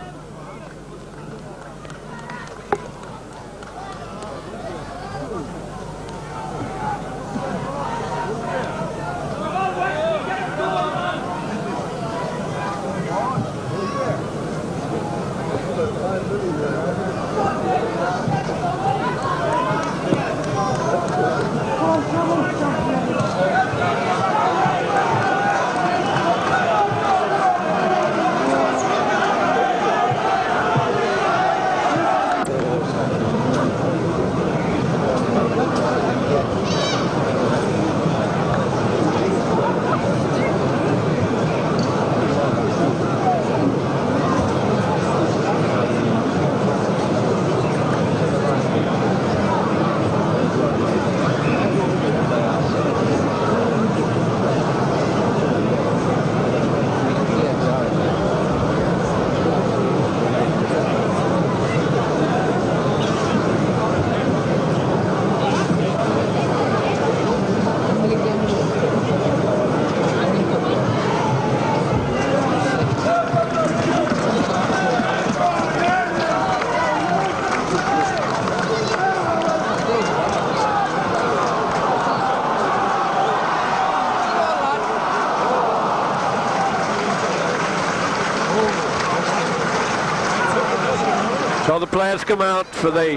So the players come out for the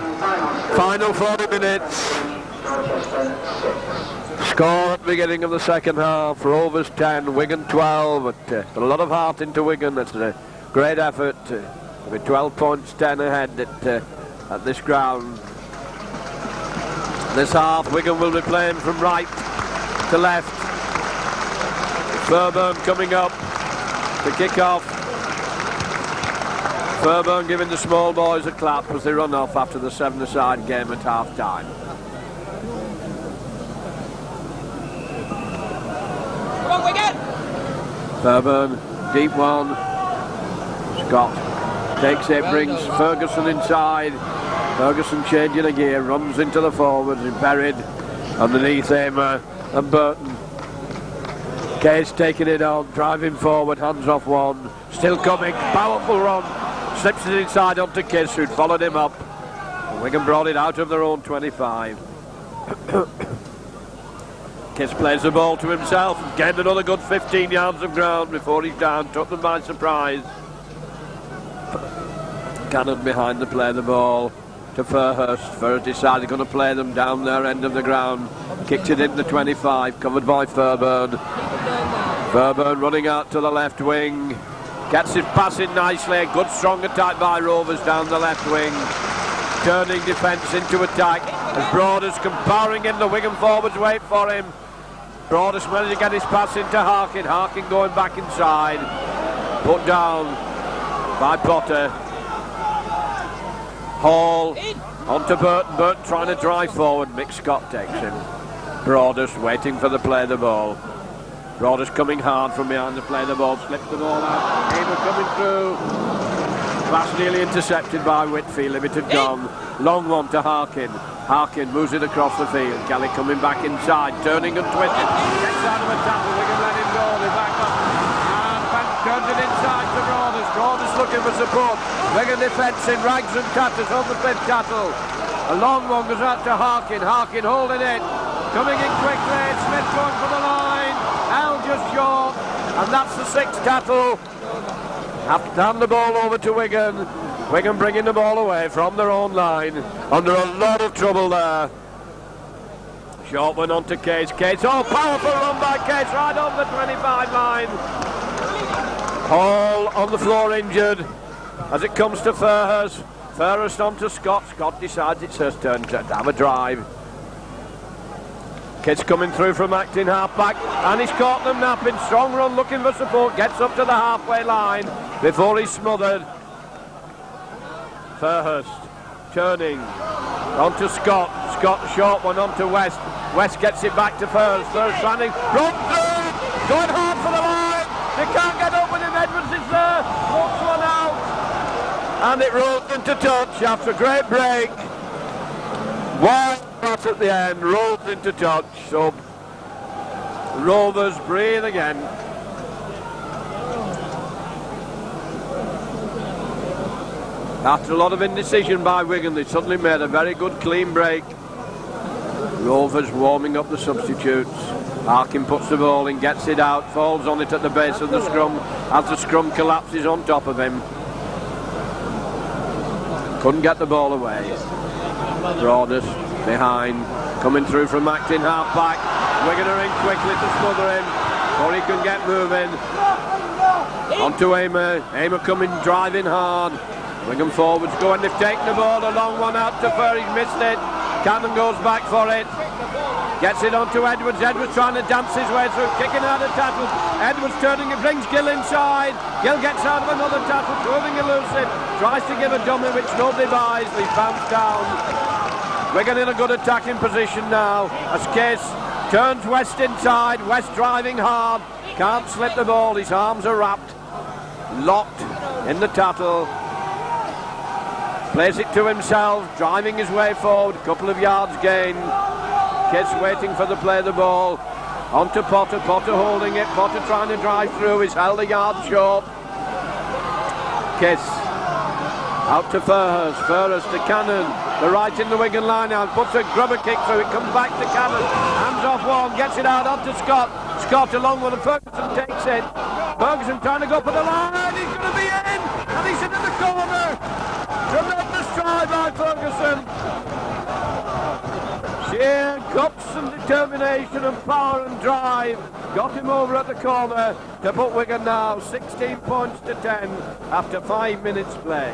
final 40 minutes. Score at the beginning of the second half, Rovers 10, Wigan 12, but a lot of heart into Wigan. That's a great effort. With 12 points, 10 ahead at this ground. This half, Wigan will be playing from right to left. Fairburn coming up to kick off. Fairburn giving the small boys a clap as they run off after the 7-a-side game at half time. Come on, Wigan! Fairburn, deep one. Scott Takes it, brings Ferguson inside. Ferguson changing a gear, runs into the forwards, and buried underneath Aimer and Burton. Case taking it on, driving forward, hands off one. Still coming, powerful run. Slips it inside onto Kiss, who'd followed him up. And Wigan brought it out of their own 25. Kiss plays the ball to himself and gained another good 15 yards of ground before he's down, took them by surprise. Cannon behind the play the ball to Fairhurst. Fairhurst decided going to play them down their end of the ground. Kicks it in the 25, covered by Fairburn. Fairburn running out to the left wing. Gets it passing nicely. Good strong attack by Rovers down the left wing. Turning defence into attack as Broaders come powering in. The Wigan forwards wait for him. Broaders managed to get his pass into Harkin. Harkin going back inside. Put down by Potter. Hall onto Burton. Burton trying to drive forward. Mick Scott takes him. Broaders waiting for the play the ball. Broaders coming hard from behind the play the ball. Slips the ball out. Hamer coming through. Pass nearly intercepted by Whitfield. Limited gone. Long one to Harkin. Harkin moves it across the field. Kelly coming back inside. Turning and twisting. Gets out of a tackle. We can let him go. They're back up. And Bank turns it inside to Broaders. Broaders looking for support. Wigan defence in rags and tatters on the fifth tackle. A long one goes out to Harkin. Harkin holding it. Coming in quickly. Smith going for the line. Al just short. And that's the sixth tackle. Have to hand the ball over to Wigan. Wigan bringing the ball away from their own line. Under a lot of trouble there. Short one on to Case. Case, oh, powerful run by Case right on the 25 line. Hall on the floor injured as it comes to Fairhurst. Fairhurst on to Scott. Scott decides it's his turn to have a drive. Kids coming through from acting half-back, and he's caught them napping. Strong run looking for support, gets up to the halfway line before he's smothered. Fairhurst turning on to Scott. Scott short one on to West. West gets it back to Fairhurst. Fairhurst running, run through, going hard for the line. They can't get up with him. Edwards is there, walks one out, and it rolls into touch after a great break. Wide pass at the end, rolls into touch, so Rovers breathe again. After a lot of indecision by Wigan, they suddenly made a very good clean break. Rovers warming up the substitutes. Harkin puts the ball in, gets it out, falls on it at the base of the scrum as the scrum collapses on top of him. Couldn't get the ball away. Broaders behind, coming through from acting half-back. Wigan are in quickly to smother him, or he can get moving. On to Aimer. Aimer coming, driving hard. Wigan forwards going, they've taken the ball, a long one out to Fur, he's missed it. Cannon goes back for it. Gets it on to Edwards. Edwards trying to dance his way through, kicking out of tackles. Edwards turning, it brings Gill inside. Gill gets out of another tackle, proving elusive. Tries to give a dummy, which nobody buys, but he's bounced down. Wigan in a good attacking position now as Case turns West inside. West driving hard, can't slip the ball, his arms are wrapped, locked in the tattle. Plays it to himself, driving his way forward, couple of yards gain. Case waiting for the play the ball. On to Potter, Potter holding it, Potter trying to drive through, he's held a yard short. Case out to Fairhurst, Fairhurst to Cannon. The right in the Wigan line now, puts a grubber kick through, it comes back to Cannon. Hands off one, gets it out onto Scott. Scott along with Ferguson takes it. Ferguson trying to go for the line, he's going to be in, and he's into the corner. Tremendous try by Ferguson. Sheer guts and determination and power and drive got him over at the corner to put Wigan now 16 points to 10 after 5 minutes play.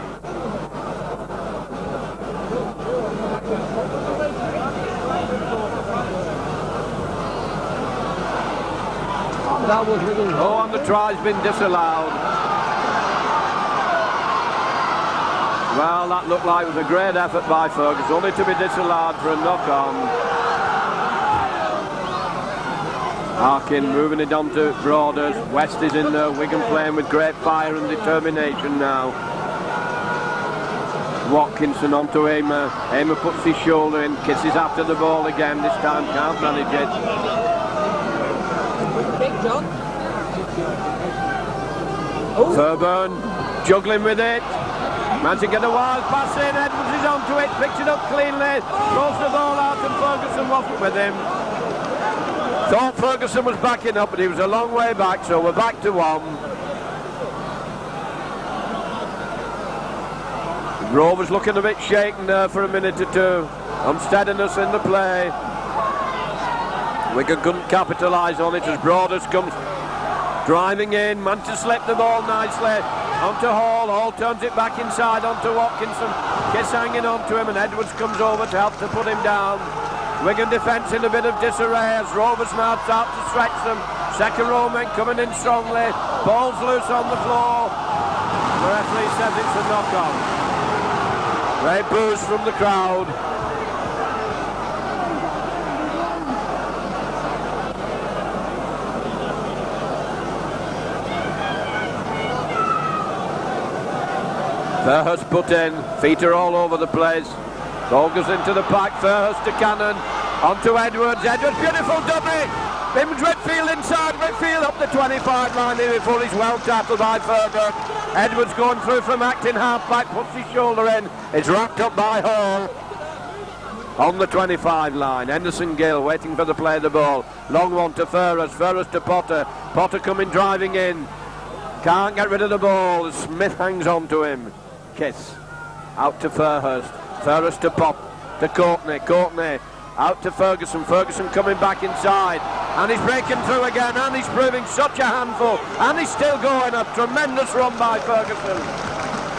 That was Wigan. Oh, and the try's been disallowed. Well, that looked like it was a great effort by Ferguson, only to be disallowed for a knock-on. Harkin moving it on to Broaders. West is in there. Wigan playing with great fire and determination now. Watkinson onto Aimer. Aimer puts his shoulder in, kisses after the ball again. This time can't manage it. Big John. Fairburn juggling with it. Managed to get a wild pass in. Edwards is onto it, picks it up cleanly, throws the ball out, and Ferguson wasn't with him. Thought Ferguson was backing up, but he was a long way back, so we're back to 1. Rovers looking a bit shaken there for a minute or two. Unsteadiness in the play. Wigan couldn't capitalise on it as Broadhurst comes driving in. Managed to slip the ball nicely onto Hall. Hall turns it back inside onto Watkinson. Kiss hanging onto him, and Edwards comes over to help to put him down. Wigan defence in a bit of disarray as Rovers now start to stretch them. Second row men coming in strongly. Ball's loose on the floor. The referee says it's a knock-on. Great boos from the crowd. Fairhurst put in, feet are all over the place. Ball goes into the pack, Fairhurst to Cannon, onto Edwards, beautiful dummy! Bims Whitfield inside, Whitfield up the 25 line here before he's well tackled by Fairhurst. Edwards going through from acting half-back, puts his shoulder in, is wrapped up by Hall. On the 25 line, Henderson Gill waiting for the play of the ball. Long one to Fairhurst, Fairhurst to Potter. Potter coming driving in. Can't get rid of the ball, Smith hangs on to him. Kiss, out to Fairhurst. Fairhurst to Courtney. Courtney out to Ferguson. Ferguson coming back inside. And he's breaking through again. And he's proving such a handful. And he's still going. A tremendous run by Ferguson.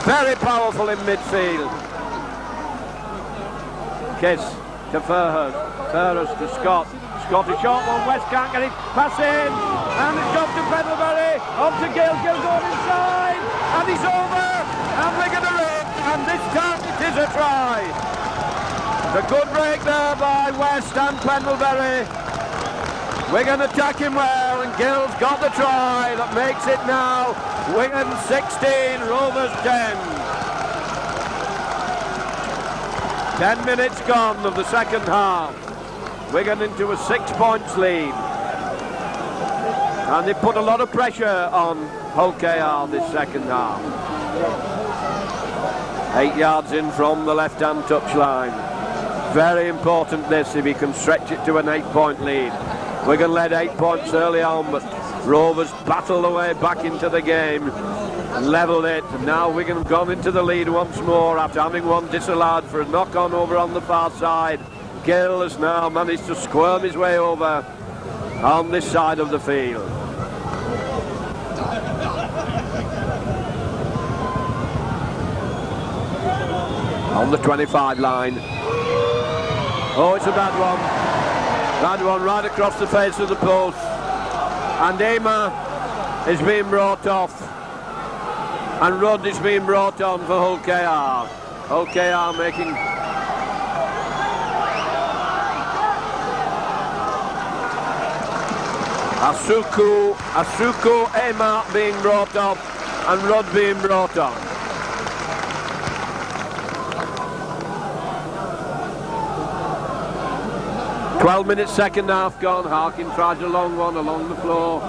Very powerful in midfield. Kiss to Fairhurst. Fairhurst to Scott. Scott a short one. West can't get it. Pass in. And it's got to Pendlebury. Up to Gill. Gill going inside. And he's over. And Wigan are in. And this time it is a try. The good break there by West and Pendlebury. Wigan attacking well, and Gill's got the try that makes it now Wigan 16, Rovers 10. 10 minutes gone of the second half. Wigan into a 6 points lead. And they put a lot of pressure on Hull KR this second half. 8 yards in from the left-hand touchline. Very important this if he can stretch it to an 8-point lead. Wigan led 8 points early on, but Rovers battled away back into the game and levelled it. And now Wigan have gone into the lead once more after having one disallowed for a knock-on over on the far side. Gill has now managed to squirm his way over on this side of the field. On the 25 line. Oh, it's a bad one. Bad one right across the face of the post. And Aimer is being brought off. And Rudd is being brought on for Hull KR. Hull KR making... Asuku Aimer being brought off and Rudd being brought on. "12 minutes second half gone. Harkin tries a long one along the floor.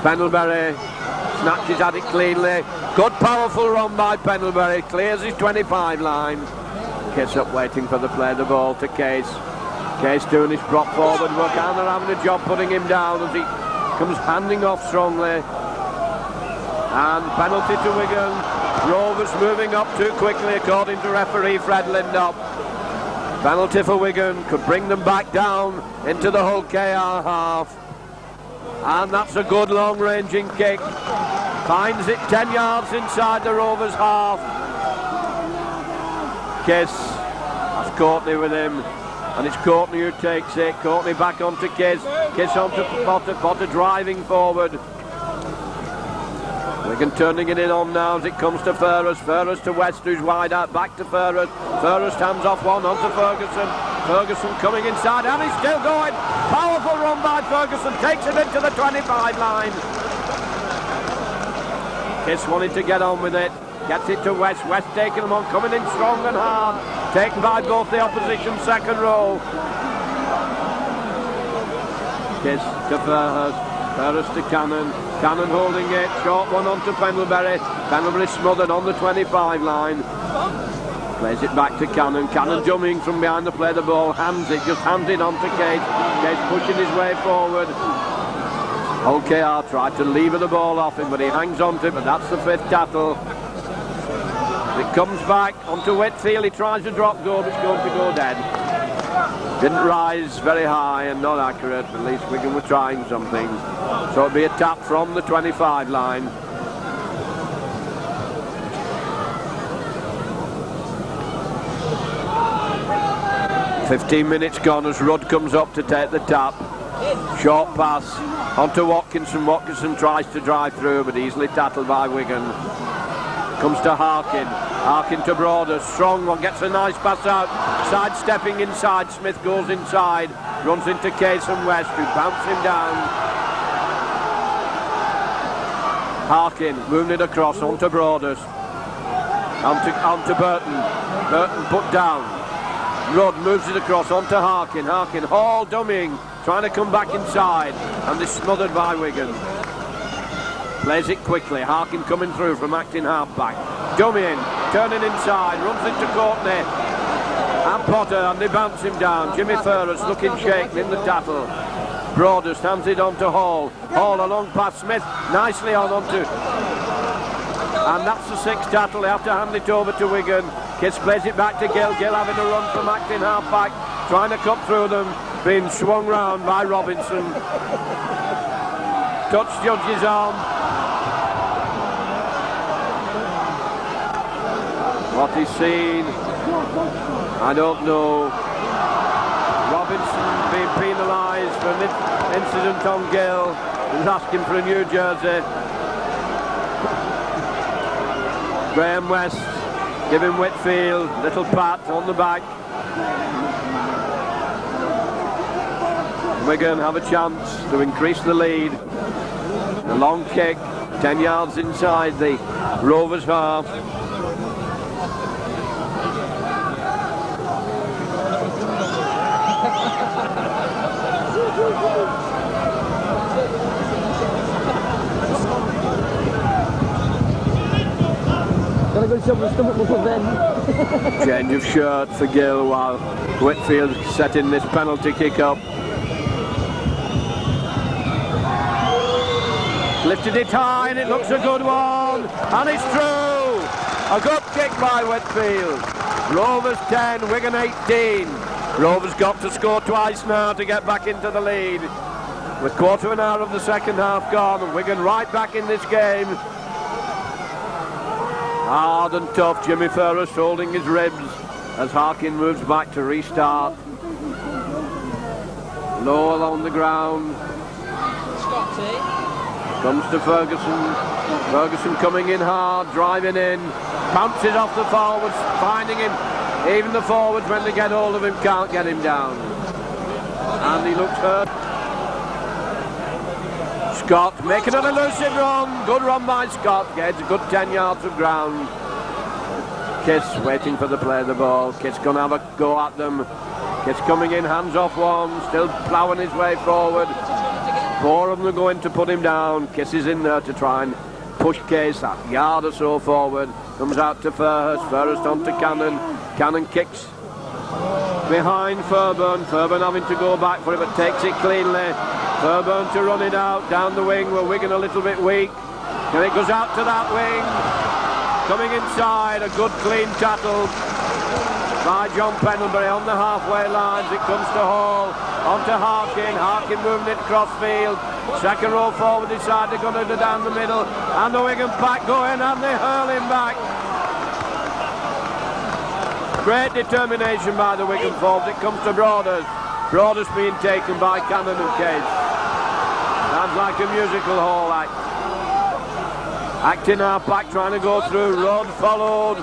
Pendlebury snatches at it cleanly. Good powerful run by Pendlebury. Clears his 25 line. Kiss up waiting for the play of the ball to Case. Case doing his prop forward work, and they're having a job putting him down as he comes handing off strongly. And penalty to Wigan. Rovers moving up too quickly according to referee Fred Lindop. Penalty for Wigan could bring them back down into the Hull KR half. And that's a good long-ranging kick. Finds it 10 yards inside the Rovers half. Kiss has Courtney with him. And it's Courtney who takes it. Courtney back onto Kiss. Kiss onto Potter. Potter driving forward. Wigan turning it in on now as it comes to Fairhurst. Fairhurst to West, who's wide out. Back to Fairhurst. Fairhurst hands off one onto Ferguson. Ferguson coming inside, and he's still going. Powerful run by Ferguson. Takes it into the 25 line. Kiss wanted to get on with it. gets it to West. West taking them on, coming in strong and hard, taken by both the opposition second row. Kiss to Fairhurst, Fairhurst to Cannon, Cannon holding it, short one on to Pendlebury, Pendlebury smothered on the 25 line. Plays it back to Cannon, Cannon jumping from behind the play the ball, hands it on to Cage, Cage pushing his way forward. OKR tried to lever the ball off him, but he hangs on to it, but that's the 5th tackle. It comes back onto Whitfield, he tries to drop goal, but it's going to go dead. Didn't rise very high and not accurate, but at least Wigan were trying something. So it'll be a tap from the 25 line. "15 minutes gone as Rudd comes up to take the tap. Short pass onto Watkinson. Watkinson tries to drive through, but easily tackled by Wigan. Comes to Harkin. Harkin to Broader. Strong one, gets a nice pass out. Sidestepping inside. Smith goes inside. Runs into Case and West, who bounce him down. Harkin moving it across onto Broaders. Onto Burton. Burton put down. Rudd moves it across onto Harkin. Harkin, Hall dummying, trying to come back inside, and they're smothered by Wigan. Plays it quickly. Harkin coming through from acting halfback. Dummying, turning inside, runs into Courtney and Potter, and they bounce him down. Jimmy Fairhurst looking shaken in the tackle. Broaders hands it on to Hall. Hall a long pass. Smith nicely onto. And that's the 6th tackle. They have to hand it over to Wigan. Kiss plays it back to Gill. Gill having a run from acting halfback, trying to cut through them, being swung round by Robinson. Touch Judge's arm. What he's seen, I don't know. Robinson being penalised for an incident on Gill. He's asking for a new jersey. Graham West giving Whitfield little pat on the back. Wigan have a chance to increase the lead. A long kick, 10 yards inside the Rovers half. Change of shirt for Gill while Whitfield setting this penalty kick up. Lifted it high and it looks a good one, and it's true. A good kick by Whitfield. Rovers 10, Wigan 18. Rovers got to score twice now to get back into the lead. With quarter of an hour of the second half gone, and Wigan right back in this game. Hard and tough, Jimmy Fairhurst holding his ribs as Harkin moves back to restart. Low along the ground. Comes to Ferguson. Ferguson coming in hard, driving in. Bounces off the forwards, finding him. Even the forwards, when they get hold of him, can't get him down. And he looks hurt. Scott making an elusive run. Good run by Scott. Gets a good 10 yards of ground. Kiss waiting for the play of the ball. Kiss gonna have a go at them. Kiss coming in, hands off one. Still ploughing his way forward. 4 of them are going to put him down. Kiss is in there to try and push Case that yard or so forward. Comes out to Fairhurst. Fairhurst on to Cannon. Cannon kicks behind Fairburn. Fairburn having to go back for it, but takes it cleanly. Fairburn to run it out down the wing. We're Wigan a little bit weak. And it goes out to that wing. Coming inside, a good clean tackle by John Pendlebury on the halfway lines. It comes to Hall, on to Harkin. Harkin moving it across field. Second row forward decide they're going to go down the middle. And the Wigan pack going and they hurl him back. Great determination by the Wigan forwards. It comes to Broaders. Broaders being taken by Cannon and Cage. Sounds like a musical hall act. Acting half-back trying to go through. Rudd followed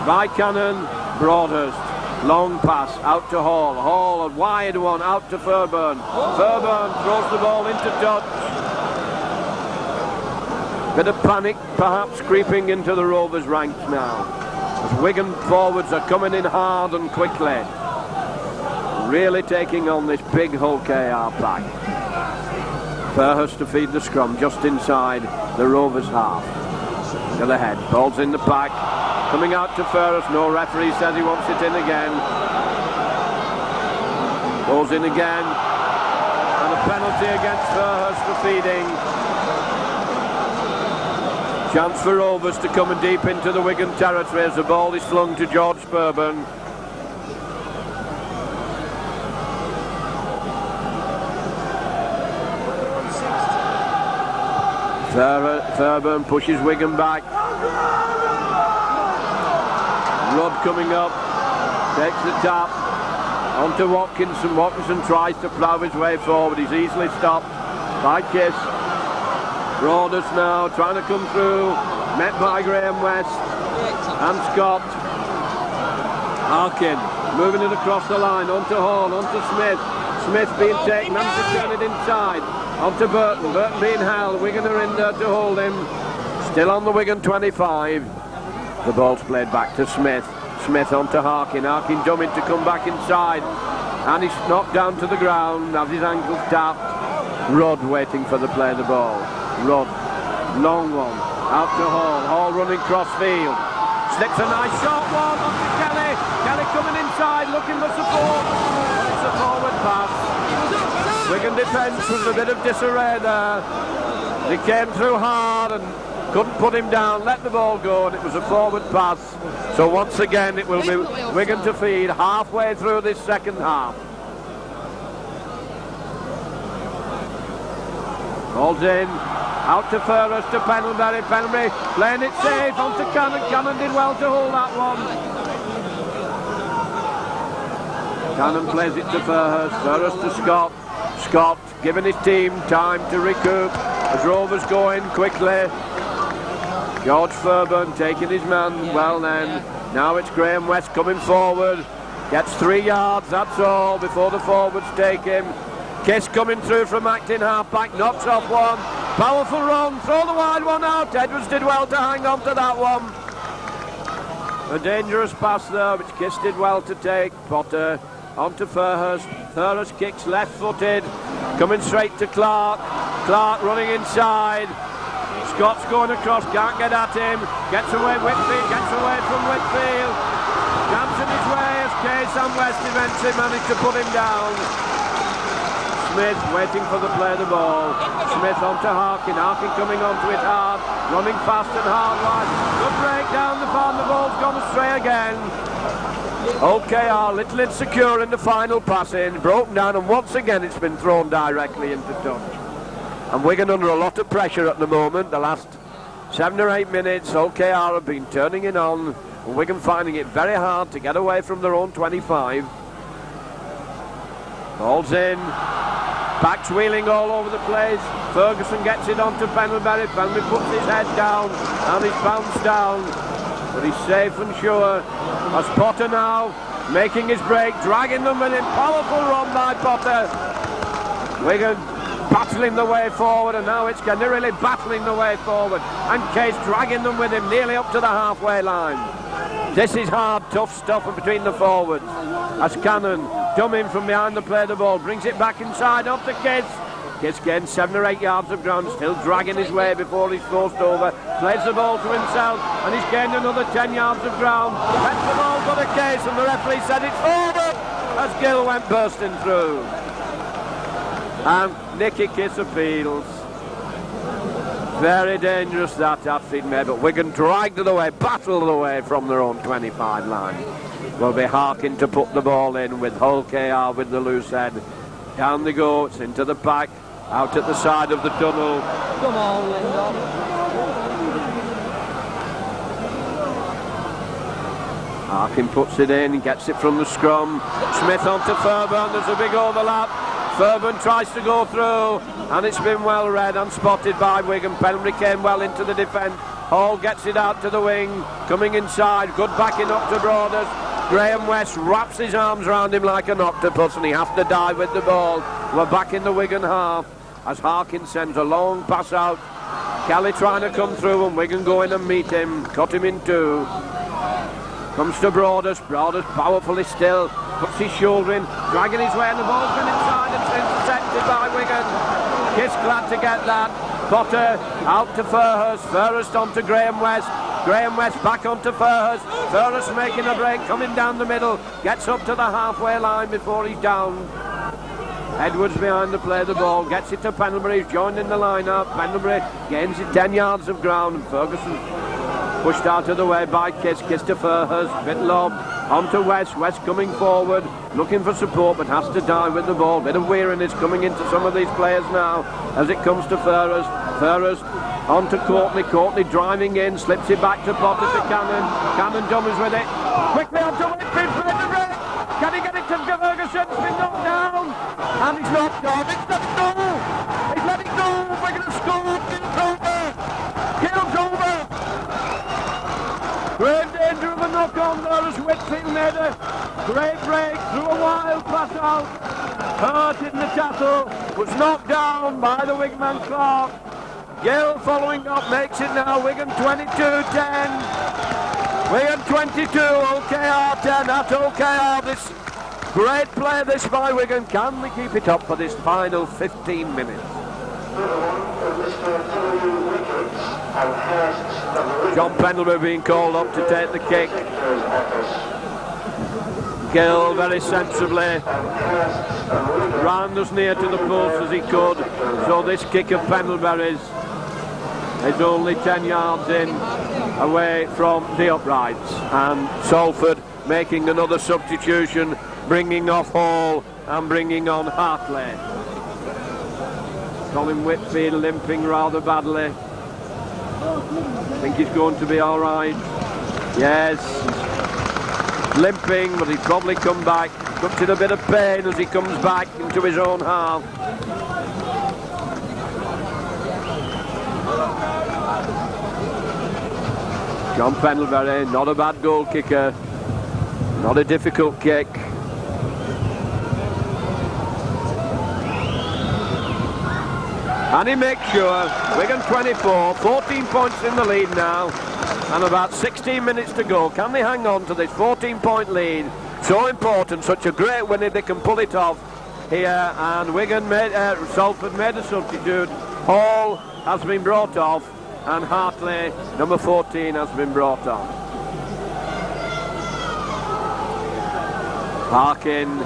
by Cannon. Broadhurst. Long pass out to Hall. Hall, a wide one out to Fairburn. Fairburn throws the ball into touch. Bit of panic perhaps creeping into the Rovers ranks now, as Wigan forwards are coming in hard and quickly, really taking on this big Hull KR pack. Fairhurst to feed the scrum just inside the Rovers half. To the head, ball's in the pack, coming out to Fairhurst. No, referee says he wants it in again. Ball's in again, and a penalty against Fairhurst for feeding. Chance for Rovers to come in deep into the Wigan territory as the ball is flung to George Fairburn. Fairburn pushes Wigan back. Rudd coming up, takes the tap onto Watkinson. Watkinson tries to plough his way forward. He's easily stopped by Kiss. Broadus now trying to come through, met by Graham West and Scott. Harkin moving it across the line, onto Hall, onto Smith. Smith being taken, and to turn it inside, onto Burton. Burton being held, Wigan are in there to hold him. Still on the Wigan 25. The ball's played back to Smith. Smith onto Harkin. Harkin dumbing to come back inside, and he's knocked down to the ground, has his ankles tapped. Rudd waiting for the play of the ball. Rudd, long one, out to Hall. Hall running cross field. Slips a nice short one onto Kelly. Kelly coming inside, looking for support. It's a forward pass. Wigan defence was a bit of disarray there. They came through hard and couldn't put him down, let the ball go, and it was a forward pass. So once again it will be Wigan to feed halfway through this second half. Ball's in, out to Fairhurst, to Pendlebury. Pendlebury playing it safe onto Cannon. Cannon did well to hold that one. Cannon plays it to Fairhurst. Fairhurst to Scott. Scott giving his team time to recoup as Rovers going quickly. George Fairburn taking his man well then. Now it's Graham West coming forward. Gets 3 yards, that's all, before the forwards take him. Kiss coming through from acting half-back, knocks off one. Powerful run, throw the wide one out. Edwards did well to hang on to that one. A dangerous pass there, which Kiss did well to take. Potter onto Fairhurst. Fairhurst kicks left-footed, coming straight to Clark. Clark running inside. Scott's going across, can't get at him. Gets away Whitfield, gets away from Whitfield. Jams in his way as Case and West eventually managed to put him down. Smith waiting for the play of the ball. Smith onto Harkin. Harkin coming onto it hard, running fast and hard wide. Good break down the farm, the ball's gone astray again. OKR little insecure in the final passing, broken down, and once again it's been thrown directly into touch. And Wigan under a lot of pressure at the moment. The last 7 or 8 minutes OKR have been turning it on, and Wigan finding it very hard to get away from their own 25. Ball's in. Backs wheeling all over the place. Ferguson gets it onto Pendlebury. Pendlebury puts his head down and he's bounced down, but he's safe and sure. As Potter now making his break, dragging them with him. Powerful run by Potter. Wigan battling the way forward, and now it's they're really battling the way forward. And Case dragging them with him nearly up to the halfway line. This is hard, tough stuff between the forwards. As Cannon, dumbing from behind the play of the ball, brings it back inside up to Kiss. Kiss gains 7 or 8 yards of ground, still dragging his way before he's forced over. Plays the ball to himself, and he's gained another 10 yards of ground. Lets the ball go to Case, and the referee said it's over as Gill went bursting through. And Nicky Kiss appeals. Very dangerous that been made, but Wigan dragged it away, battled away from their own 25 line. Will be Harkin to put the ball in with Hull KR with the loose head. Down they go, it's into the pack, out at the side of the tunnel. Come on, Lindon. Harkin puts it in, gets it from the scrum. Smith onto Fairburn, there's a big overlap. Fairburn tries to go through, and it's been well read and spotted by Wigan. Pendlebury came well into the defence. Hall gets it out to the wing, coming inside, good backing up to Broadus. Graham West wraps his arms around him like an octopus, and he has to dive with the ball. We're back in the Wigan half as Harkin sends a long pass out Kelly trying to come through and Wigan go in and meet him, cut him in two. Comes to Broadus, Broadus powerfully still, puts his shoulder in, dragging his way, and the ball's been inside and intercepted by Wigan. Kiss glad to get that. Potter out to Furhurst, Furhurst on to Graham West, Graham West back onto Furhurst, Furhurst making a break, coming down the middle, gets up to the halfway line before he's down. Edwards behind the play, the ball, gets it to Pendlebury, he's joined in the line-up. Pendlebury gains it 10 yards of ground, and Ferguson pushed out of the way by Kiss, Kiss to Furhurst, bit lob, onto West, West coming forward, looking for support but has to dive with the ball. Bit of weariness coming into some of these players now as it comes to Furhurst. Furhurst onto Courtney, Courtney driving in, slips it back to Potter to Cannon, Cannon doubles with it, quickly onto Whitfield for the break. Can he get it to Ferguson? It's been knocked down, and he's knocked off. It's let it go. He's let it go. We're going to score. Kill's over. Kill's over. Great danger of a knock-on there as Whitfield made a great break through a wild pass out. Hurt in the tackle, was knocked down by the Wigman Clark. Gill following up makes it now. Wigan 22-10. Wigan 22, OKR 10 at OKR. This great play this by Wigan. Can we keep it up for this final 15 minutes? John Pendlebury being called up to take the kick. Gill very sensibly ran as near to the post as he could. So this kick of Pendlebury's is only 10 yards in, away from the uprights, and Salford making another substitution, bringing off Hall and bringing on Hartley. Colin Whitfield limping rather badly. I think he's going to be all right. Yes, limping, but he'll probably come back. Looks in a bit of pain as he comes back into his own half. John Pendlebury, not a bad goal kicker, not a difficult kick. And he makes sure. Wigan 24, 14 points in the lead now, and about 16 minutes to go. Can they hang on to this 14-point lead? So important, such a great win if they can pull it off here. And Wigan made, Salford made a substitute. Hall has been brought off, and Hartley, number 14, has been brought on. Harkin.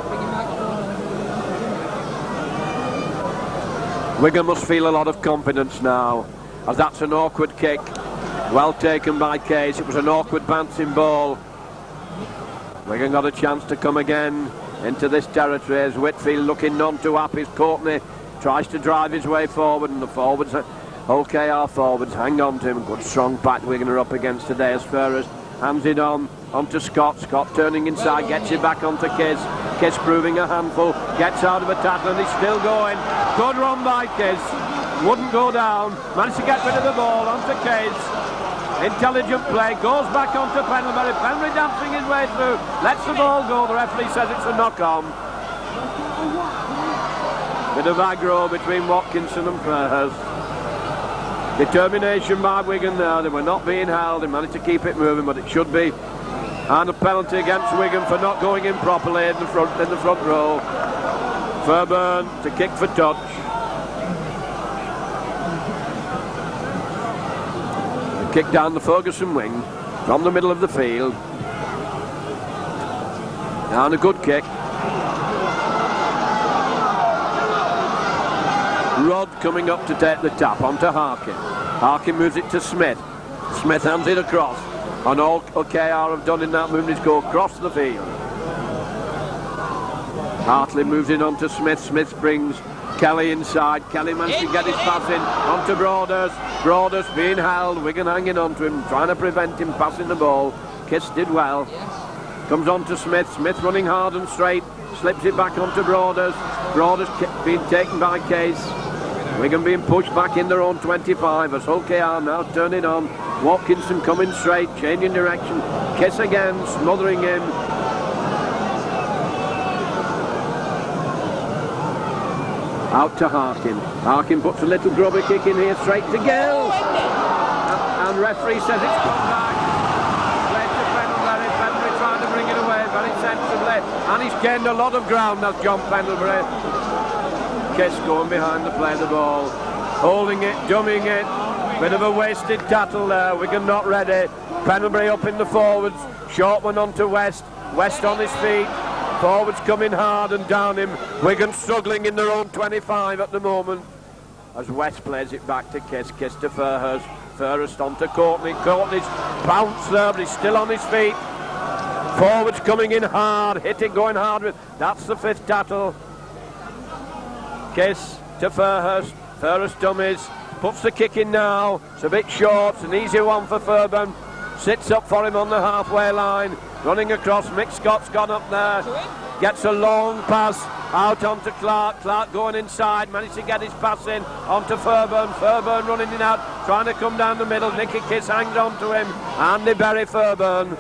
Wigan must feel a lot of confidence now, as that's an awkward kick. Well taken by Case. It was an awkward bouncing ball. Wigan got a chance to come again into this territory as Whitfield looking none too happy. Courtney tries to drive his way forward, and the forwards, OKR forwards, hang on to him. Good strong back Wigan are up against today as Furhurst hands it onto Scott. Scott turning inside, gets it back onto Kiss. Kiss proving a handful, gets out of a tackle and he's still going. Good run by Kiss, wouldn't go down, managed to get rid of the ball onto Kiss. Intelligent play, goes back onto Pendlebury. Pendlebury dancing his way through, lets the ball go. The referee says it's a knock-on. Bit of aggro between Watkinson and Furhurst. Determination by Wigan there. They were not being held. They managed to keep it moving, but it should be. And a penalty against Wigan for not going in properly in the front row. Fairburn to kick for touch. Kick down the Ferguson wing from the middle of the field. And a good kick. Rod coming up to take the tap onto Harkin. Harkin moves it to Smith. Smith hands it across. And all OKR have done in that movement is go across the field. Hartley moves it on to Smith. Smith brings Kelly inside. Kelly managed to get his pass in onto Broaders. Broaders being held. Wigan hanging on to him, trying to prevent him passing the ball. Kiss did well. Comes on to Smith. Smith running hard and straight. Slips it back onto Broaders. Broaders being taken by Case. Wigan being pushed back in their own 25 as OKR now turning on. Watkinson coming straight, changing direction. Kiss again, smothering him. Out to Harkin. Harkin puts a little grubber kick in here, straight to Gill. And referee says it's gone back. Played to Pendlebury. Pendlebury trying to bring it away very sensibly. And he's gained a lot of ground, that's John Pendlebury. Kiss going behind the play the ball. Holding it, dumming it. Bit of a wasted tattle there. Wigan not ready. Pendlebury up in the forwards. Short one on to West. West on his feet. Forwards coming hard and down him. Wigan struggling in their own 25 at the moment. As West plays it back to Kiss. Kiss to Fairhurst. Fairhurst on to Courtney. Courtney's bounced there, but he's still on his feet. Forwards coming in hard. Hitting, going hard with. That's the 5th tattle. Kiss to Fairhurst. Fairhurst dummies. Puts the kick in now. It's a bit short. It's an easy one for Fairburn. Sits up for him on the halfway line. Running across, Mick Scott's gone up there. Gets a long pass out onto Clark. Clark going inside, managed to get his pass in onto Fairburn. Fairburn running in out, trying to come down the middle. Nicky Kiss hangs on to him. And they bury Fairburn.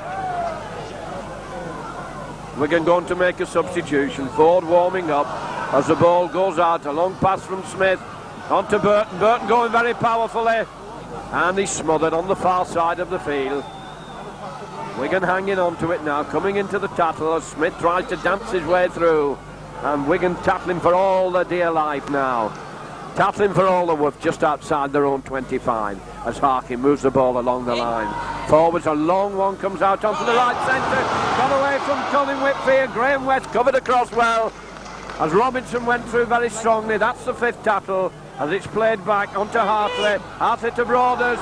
Wigan going to make a substitution. Ford warming up as the ball goes out. A long pass from Smith onto Burton. Burton going very powerfully. And he's smothered on the far side of the field. Wigan hanging on to it now, coming into the tattle as Smith tries to dance his way through. And Wigan tackling for all their dear life now. Tackling for all the worth just outside their own 25 as Harkin moves the ball along the line. Forwards, a long one comes out onto the right centre. Got away from Colin Whitfield. Graham West covered across well as Robinson went through very strongly. That's the 5th tattle as it's played back onto Hartley. Hartley to Broaders.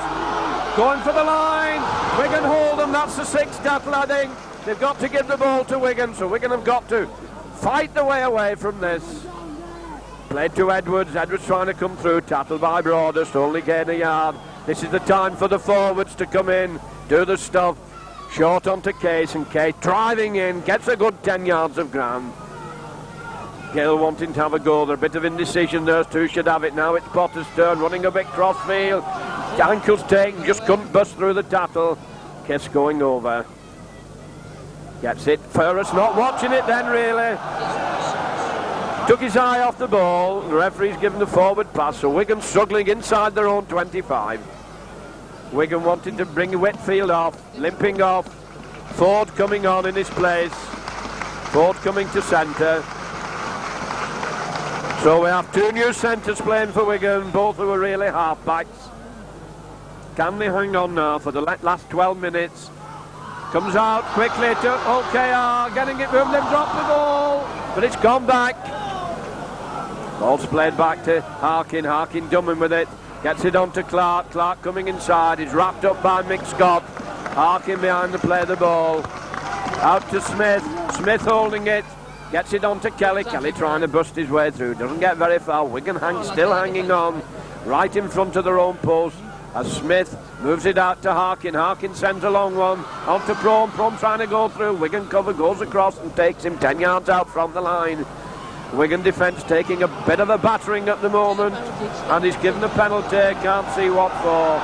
Going for the line. Wigan hold them. That's the 6th tattle, I think. They've got to give the ball to Wigan, so Wigan have got to fight the way away from this. Played to Edwards. Edwards trying to come through. Tattle by Broaders. Only gain a yard. This is the time for the forwards to come in, do the stuff. Short onto Case, and Case driving in. Gets a good 10 yards of ground. Gill wanting to have a go. There's a bit of indecision. Those two should have it now. It's Potter's turn. Running a bit crossfield. Ankles taken, just couldn't bust through the tattle. Kiss going over. Gets it. Ferris not watching it then, really. Took his eye off the ball. The referee's given the forward pass, so Wigan struggling inside their own 25. Wigan wanting to bring Whitfield off, limping off. Ford coming on in his place. Ford coming to centre. So we have 2 new centres playing for Wigan, both who are really half-backs. Can they hang on now for the last 12 minutes? Comes out quickly to OKR, getting it moved, they've dropped the ball, but it's gone back. Ball's played back to Harkin, Harkin dumbing with it, gets it on to Clark, Clark coming inside, he's wrapped up by Mick Scott. Harkin behind the play of the ball. Out to Smith, Smith holding it, gets it on to Kelly, Kelly trying to bust his way through, doesn't get very far. Wigan still hanging on, right in front of their own post. As Smith moves it out to Harkin. Harkin sends a long one on to Prome. Prome trying to go through. Wigan cover goes across and takes him 10 yards out from the line. Wigan defence taking a bit of a battering at the moment. And he's given a penalty. Can't see what for.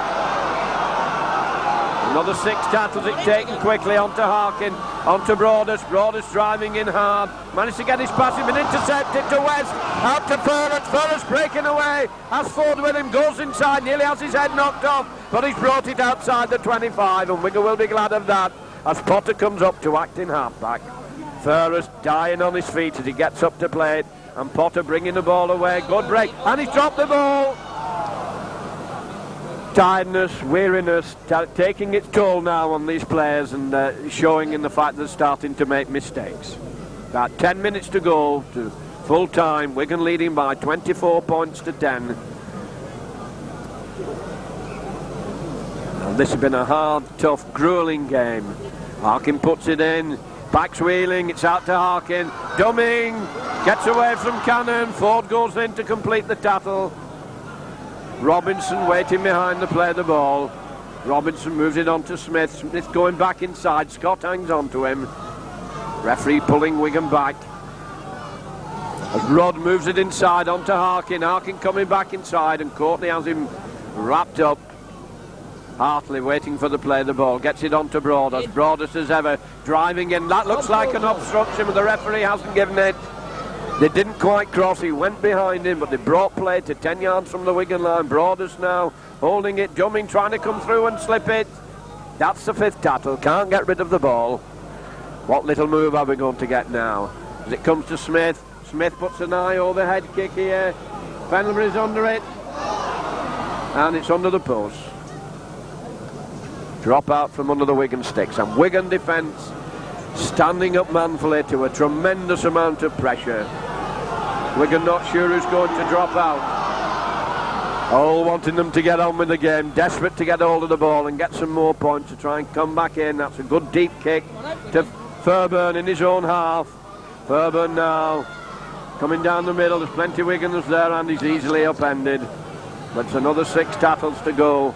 Another 6 tackles, it taken quickly onto Harkin, onto Broaders. Broaders driving in hard. Managed to get his pass, been intercepted to West. Out to Furrett. Furrett's breaking away. Has Ford with him, goes inside, nearly has his head knocked off. But he's brought it outside the 25, and Wigan will be glad of that as Potter comes up to act in half-back. Furrett dying on his feet as he gets up to play it. And Potter bringing the ball away. Good break. And he's dropped the ball. Tiredness, weariness, taking its toll now on these players and showing in the fact that they're starting to make mistakes. About 10 minutes to go to full time. Wigan leading by 24 points to 10. And this has been a hard, tough, gruelling game. Harkin puts it in. Backs wheeling, it's out to Harkin. Dumming, gets away from Cannon. Ford goes in to complete the tattle. Robinson waiting behind the play of the ball. Robinson moves it on to Smith. Smith going back inside. Scott hangs on to him. Referee pulling Wigan back. As Rod moves it inside onto Harkin. Harkin coming back inside and Courtney has him wrapped up. Hartley waiting for the play of the ball. Gets it onto Broaders. Broaders as ever driving in. That looks like an obstruction, but the referee hasn't given it. They didn't quite cross, he went behind him, but they brought play to 10 yards from the Wigan line. Broadus now holding it, Dumming trying to come through and slip it. That's the 5th tackle, can't get rid of the ball. What little move are we going to get now? As it comes to Smith, Smith puts an eye overhead kick here. Pendlebury's under it, and it's under the post. Drop out from under the Wigan sticks, and Wigan defence standing up manfully to a tremendous amount of pressure. Wigan not sure who's going to drop out. All wanting them to get on with the game, desperate to get hold of the ball and get some more points to try and come back in. That's a good deep kick to Fairburn in his own half. Fairburn now coming down the middle. There's plenty of Wiganers there, and he's easily upended. But it's another 6 tackles to go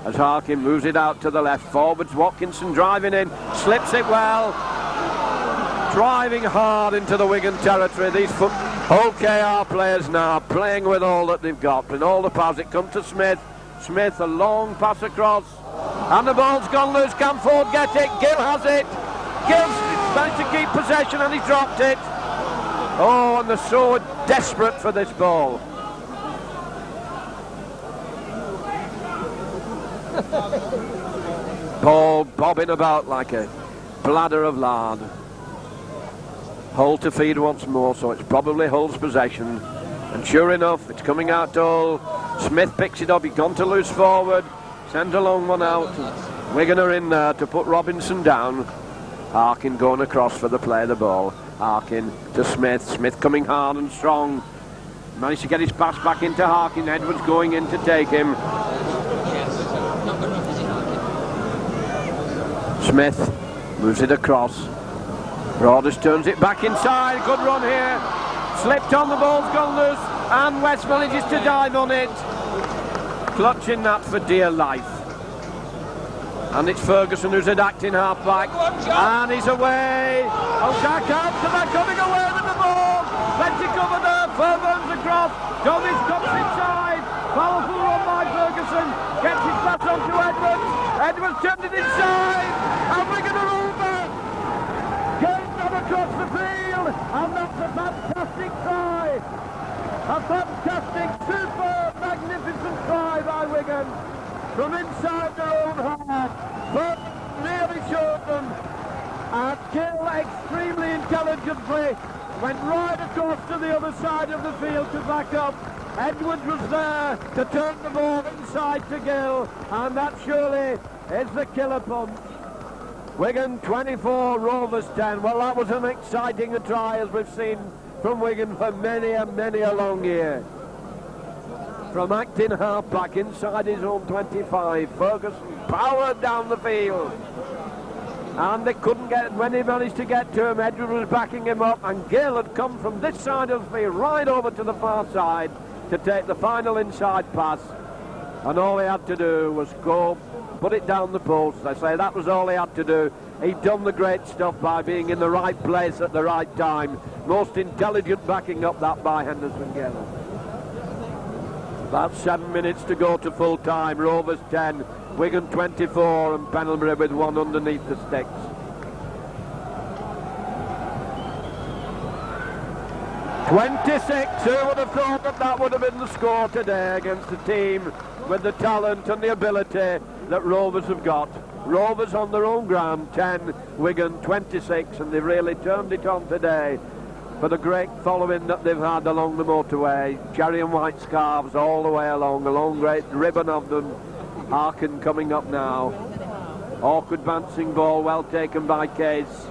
as Harkin moves it out to the left. Forwards, Watkinson driving in, slips it well, driving hard into the Wigan territory. These OKR players now playing with all that they've got, and all the pass. It comes to Smith. Smith, a long pass across, and the ball's gone loose. Can Ford get it? Gill has it. Gill's managed to keep possession, and he's dropped it. Oh, and they're so desperate for this ball. Ball bobbing about like a bladder of lard. Hull to feed once more, so it's probably Hull's possession. And sure enough, it's coming out to Hull. Smith picks it up, he's gone to loose forward, sends a long one out. Wigan are in there to put Robinson down. Harkin going across for the play of the ball. Harkin to Smith, Smith coming hard and strong. Managed to get his pass back into Harkin. Edwards going in to take him. Smith moves it across. Broadus turns it back inside. Good run here. Slipped on, the ball's gone loose, and West manages to dive on it. Clutching that for dear life. And it's Ferguson who's at acting half-back. And he's away. Oh, Jack out to that, coming away with the ball. Plenty cover there. Furburns across. Thomas comes inside. Powerful run by Ferguson. Gets his pass on to Edwards. Edwards turned it inside. And Wigan are over. Game's not across the field. And that's a fantastic try. A fantastic, super, magnificent try by Wigan. From inside their own half, but really showed them. And Gill extremely intelligently went right across to the other side of the field to back up. Edwards was there to turn the ball inside to Gill, and that surely is the killer punch. Wigan 24, Rovers 10. Well, that was an exciting try, as we've seen from Wigan for many a long year. From acting half-back inside his own 25, Ferguson powered down the field. And they couldn't get, when he managed to get to him, Edward was backing him up, and Gill had come from this side of the field right over to the far side to take the final inside pass. And all he had to do was go, put it down the post. I say that was all he had to do. He'd done the great stuff by being in the right place at the right time. Most intelligent backing up that by Henderson Gill. About 7 minutes to go to full time. Rovers 10, Wigan 24, and Pendlebury with one underneath the sticks. .26. Who would have thought that that would have been the score today against a team with the talent and the ability that Rovers have got. Rovers on their own ground 10, Wigan 26, and they've really turned it on today. For the great following that they've had along the motorway, cherry and white scarves all the way along, a long great ribbon of them. Harkin coming up now. Awkward bouncing ball, well taken by Case.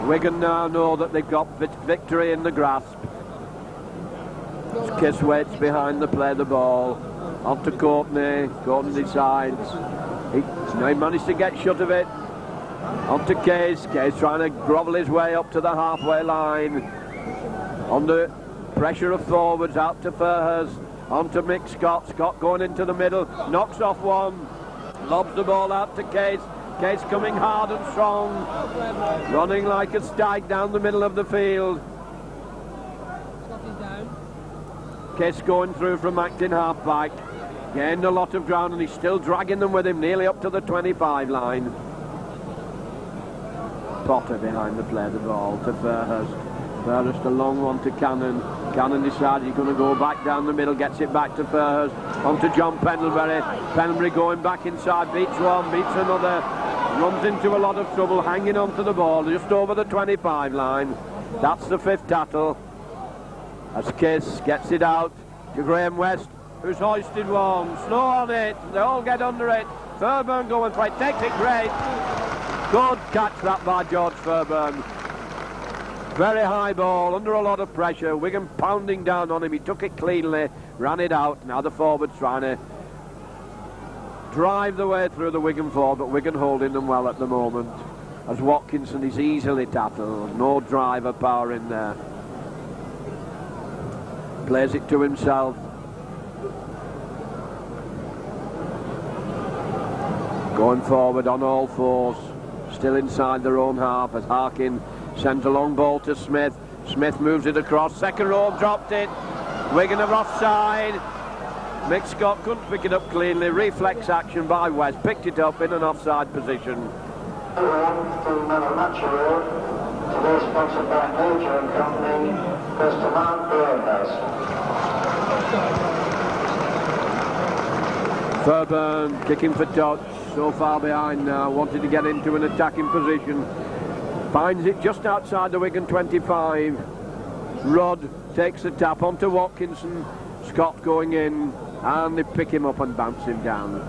Wigan now know that they've got victory in the grasp. Case waits behind the play the ball. On to Courtney. Courtney decides. He managed to get shut of it. On to Case. Case trying to grovel his way up to the halfway line. Under pressure of forwards, out to Fairhurst. On to Mick Scott. Scott going into the middle. Knocks off one. Lobs the ball out to Case. Case coming hard and strong. Running like a stag down the middle of the field. Case going through from acting half-back. Gained a lot of ground, and he's still dragging them with him nearly up to the 25 line. Potter behind the play, the ball to Fairhurst. Fairhurst a long one to Cannon. Cannon decides he's going to go back down the middle, gets it back to Fairhurst. On to John Pendlebury. Pendlebury going back inside, beats one, beats another. Runs into a lot of trouble, hanging on to the ball, just over the 25 line. That's the 5th tattle. As Kiss gets it out to Graham West, who's hoisted one. Snow on it, they all get under it. Fairburn going for it, takes it great. Good catch that by George Fairburn. Very high ball, under a lot of pressure. Wigan pounding down on him. He took it cleanly, ran it out. Now the forwards trying to drive the way through the Wigan forward, but Wigan holding them well at the moment. As Watkinson is easily tackled. No driver power in there. Plays it to himself. Going forward on all fours. Still inside their own half as Harkin sends a long ball to Smith. Smith moves it across. Second row dropped it. Wigan are offside. Mick Scott couldn't pick it up cleanly. Reflex action by West. Picked it up in an offside position. Today sponsored by Major and Company. Goes to Mark Broadhouse. Fairburn kicking for touch. So far behind now. Wanted to get into an attacking position. Finds it just outside the Wigan 25. Rudd takes the tap onto Watkinson. Scott going in, and they pick him up and bounce him down.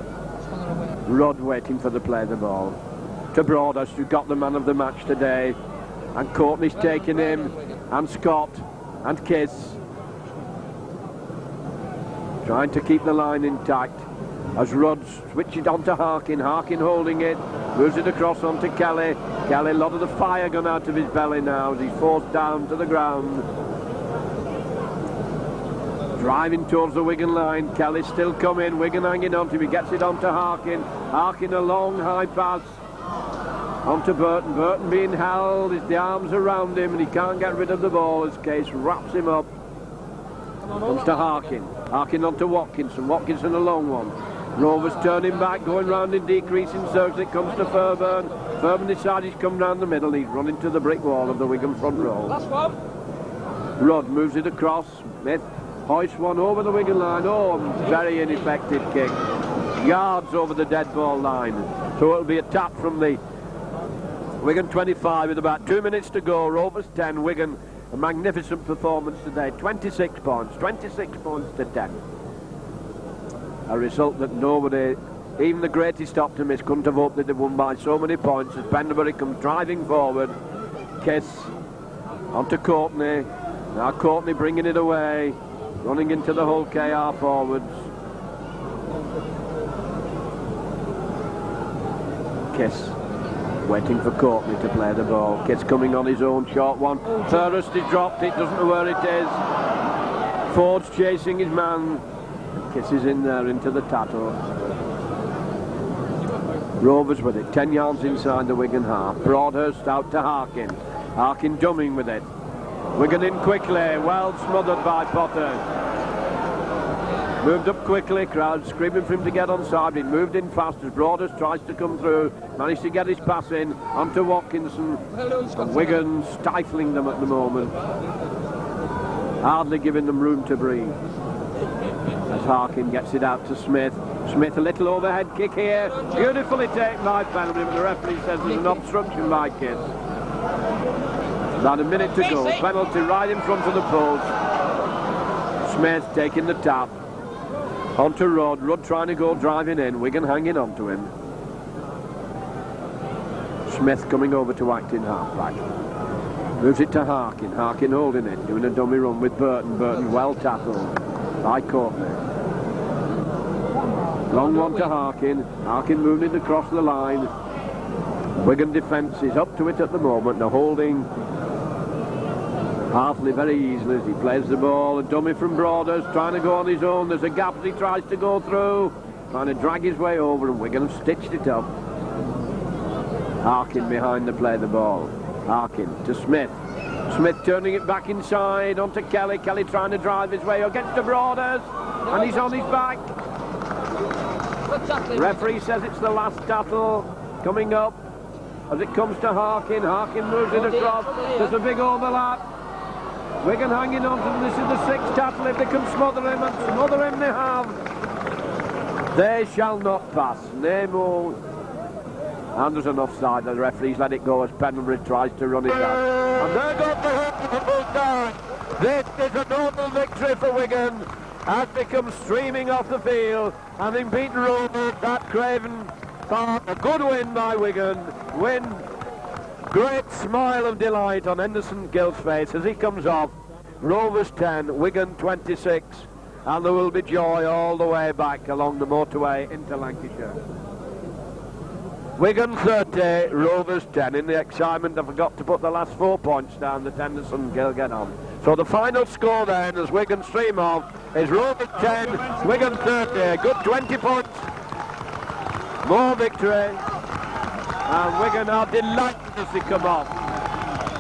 Rudd waiting for the play of the ball. To Broadhurst, who got the man of the match today. And Courtney's taking him, and Scott, and Kiss. Trying to keep the line intact. As Rudd switches on to Harkin. Harkin holding it. Moves it across onto Kelly. Kelly, a lot of the fire gone out of his belly now as he's forced down to the ground. Driving towards the Wigan line. Kelly still coming. Wigan hanging on to him. He gets it onto Harkin. Harkin a long high pass onto Burton. Burton being held. The arms around him and he can't get rid of the ball as Case wraps him up. Comes to Harkin. Harkin onto Watkinson. Watkinson a long one. Rovers turning back, going round in decreasing circles. It comes to Fairburn. Fairburn decides he's come round the middle. He's running to the brick wall of the Wigan front row. Last one. Rudd moves it across. Smith hoists one over the Wigan line. Oh, very ineffective kick. Yards over the dead ball line. So it'll be a tap from the Wigan 25 with about 2 minutes to go. Rovers 10, Wigan a magnificent performance today. 26 points. 26 points to 10. A result that nobody, even the greatest optimist, couldn't have hoped that they won by so many points as Pendlebury comes driving forward. Kiss onto Courtney. Now Courtney bringing it away. Running into the whole KR forwards. Kiss waiting for Courtney to play the ball. Kiss coming on his own short one. Fairhurst has dropped it, doesn't know where it is. Ford's chasing his man. Kiss is in there into the tattle. Rovers with it, 10 yards inside the Wigan half. Broadhurst out to Harkin. Harkin dumming with it. Wigan in quickly, well smothered by Potter. Moved up quickly, crowd screaming for him to get onside. He moved in fast as Broadhurst tries to come through. Managed to get his pass in onto Watkinson. Wigan stifling them at the moment. Hardly giving them room to breathe. As Harkin gets it out to Smith. Smith a little overhead kick here. Beautifully taken by Pendlebury, but the referee says there's an obstruction by Kiss. About a minute to go. Penalty right in front of the post. Smith taking the tap. Onto Rudd. Rudd trying to go driving in. Wigan hanging on to him. Smith coming over to act in half-back. Moves it to Harkin. Harkin holding it. Doing a dummy run with Burton. Burton well tackled by Courtney. Long one to Harkin. Harkin moving it across the line. Wigan defence is up to it at the moment. They're holding Hartley very easily as he plays the ball. A dummy from Broadhurst trying to go on his own. There's a gap as he tries to go through. Trying to drag his way over and Wigan have stitched it up. Harkin behind the play the ball. Harkin to Smith. Smith turning it back inside onto Kelly. Kelly trying to drive his way against the Broadhurst. And he's on his back. Referee says it's the last tattle coming up as it comes to Harkin. Harkin moves it across. There's a big overlap. Wigan hanging on to them. This is the sixth tackle. If they can smother him, and smother him they have. They shall not pass. Nemo. And there's an offside. The referee's let it go as Pendlebury tries to run it down. And there goes the hook of the full down. This is a notable victory for Wigan as they come streaming off the field, having beaten Rovers at Craven Park. A good win by Wigan. Win. Great smile of delight on Henderson Gill's face as he comes off. Rovers 10, Wigan 26, and there will be joy all the way back along the motorway into Lancashire. Wigan 30, Rovers 10. In the excitement, I forgot to put the last 4 points down that Henderson Gill get on. So the final score then, as Wigan stream off, is Rovers 10, Wigan 30. A good 20 points. More victory. And Wigan are delighted as they come off.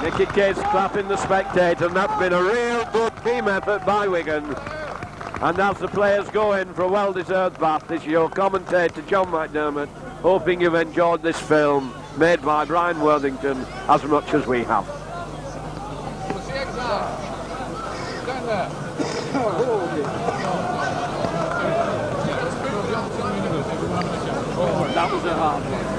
Nicky Case clapping the spectators, and that's been a real good team effort by Wigan. And as the players go in for a well-deserved bath, this is your commentator John McDermott, hoping you've enjoyed this film made by Brian Worthington as much as we have. That was a hard one.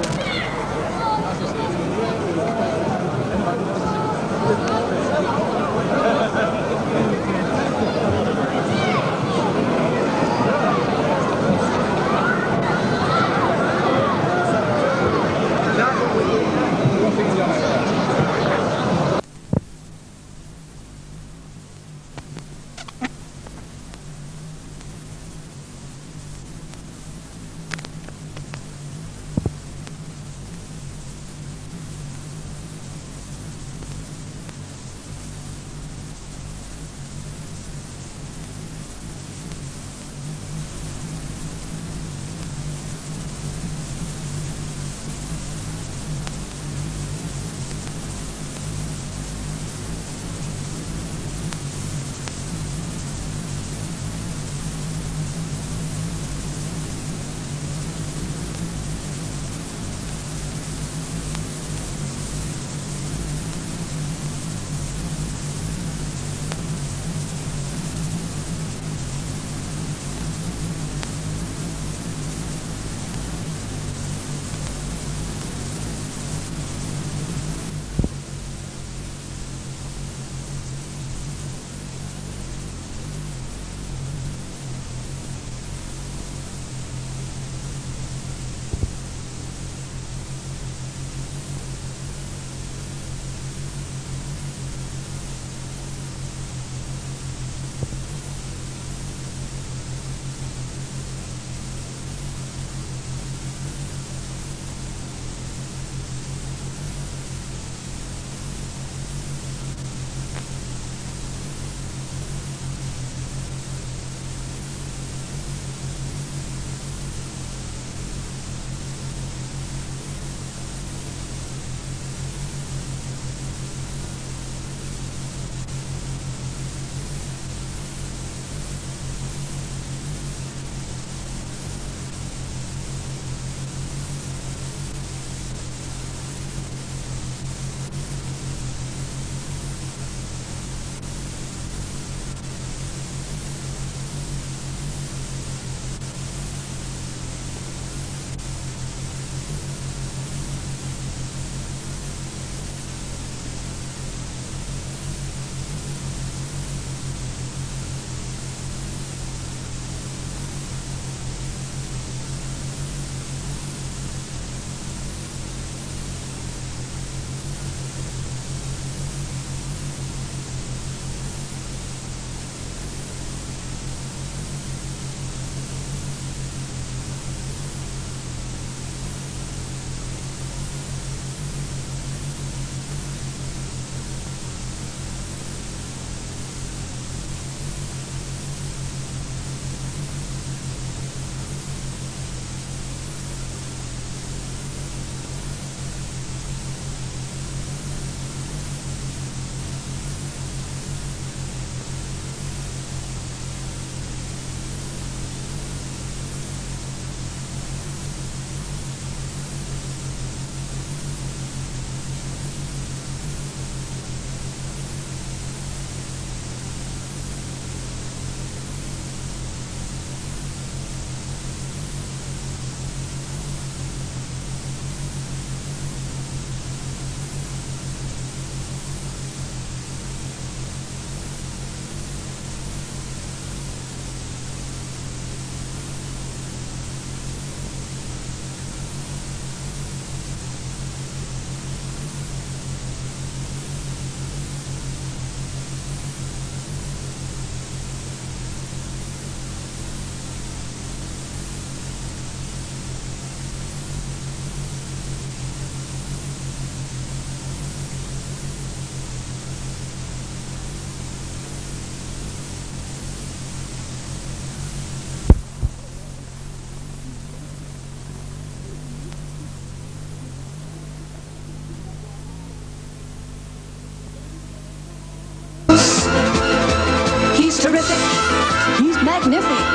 terrific. He's magnific.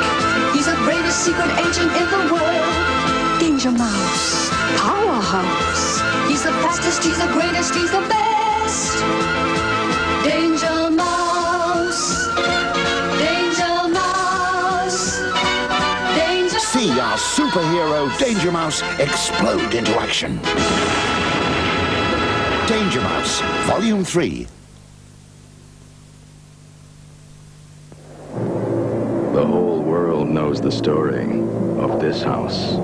He's the greatest secret agent in the world. Danger Mouse, powerhouse. He's the fastest, he's the greatest, he's the best. Danger Mouse. Danger Mouse. Danger Mouse. See our superhero Danger Mouse explode into action. Danger Mouse, Volume 3. The whole world knows the story of this house.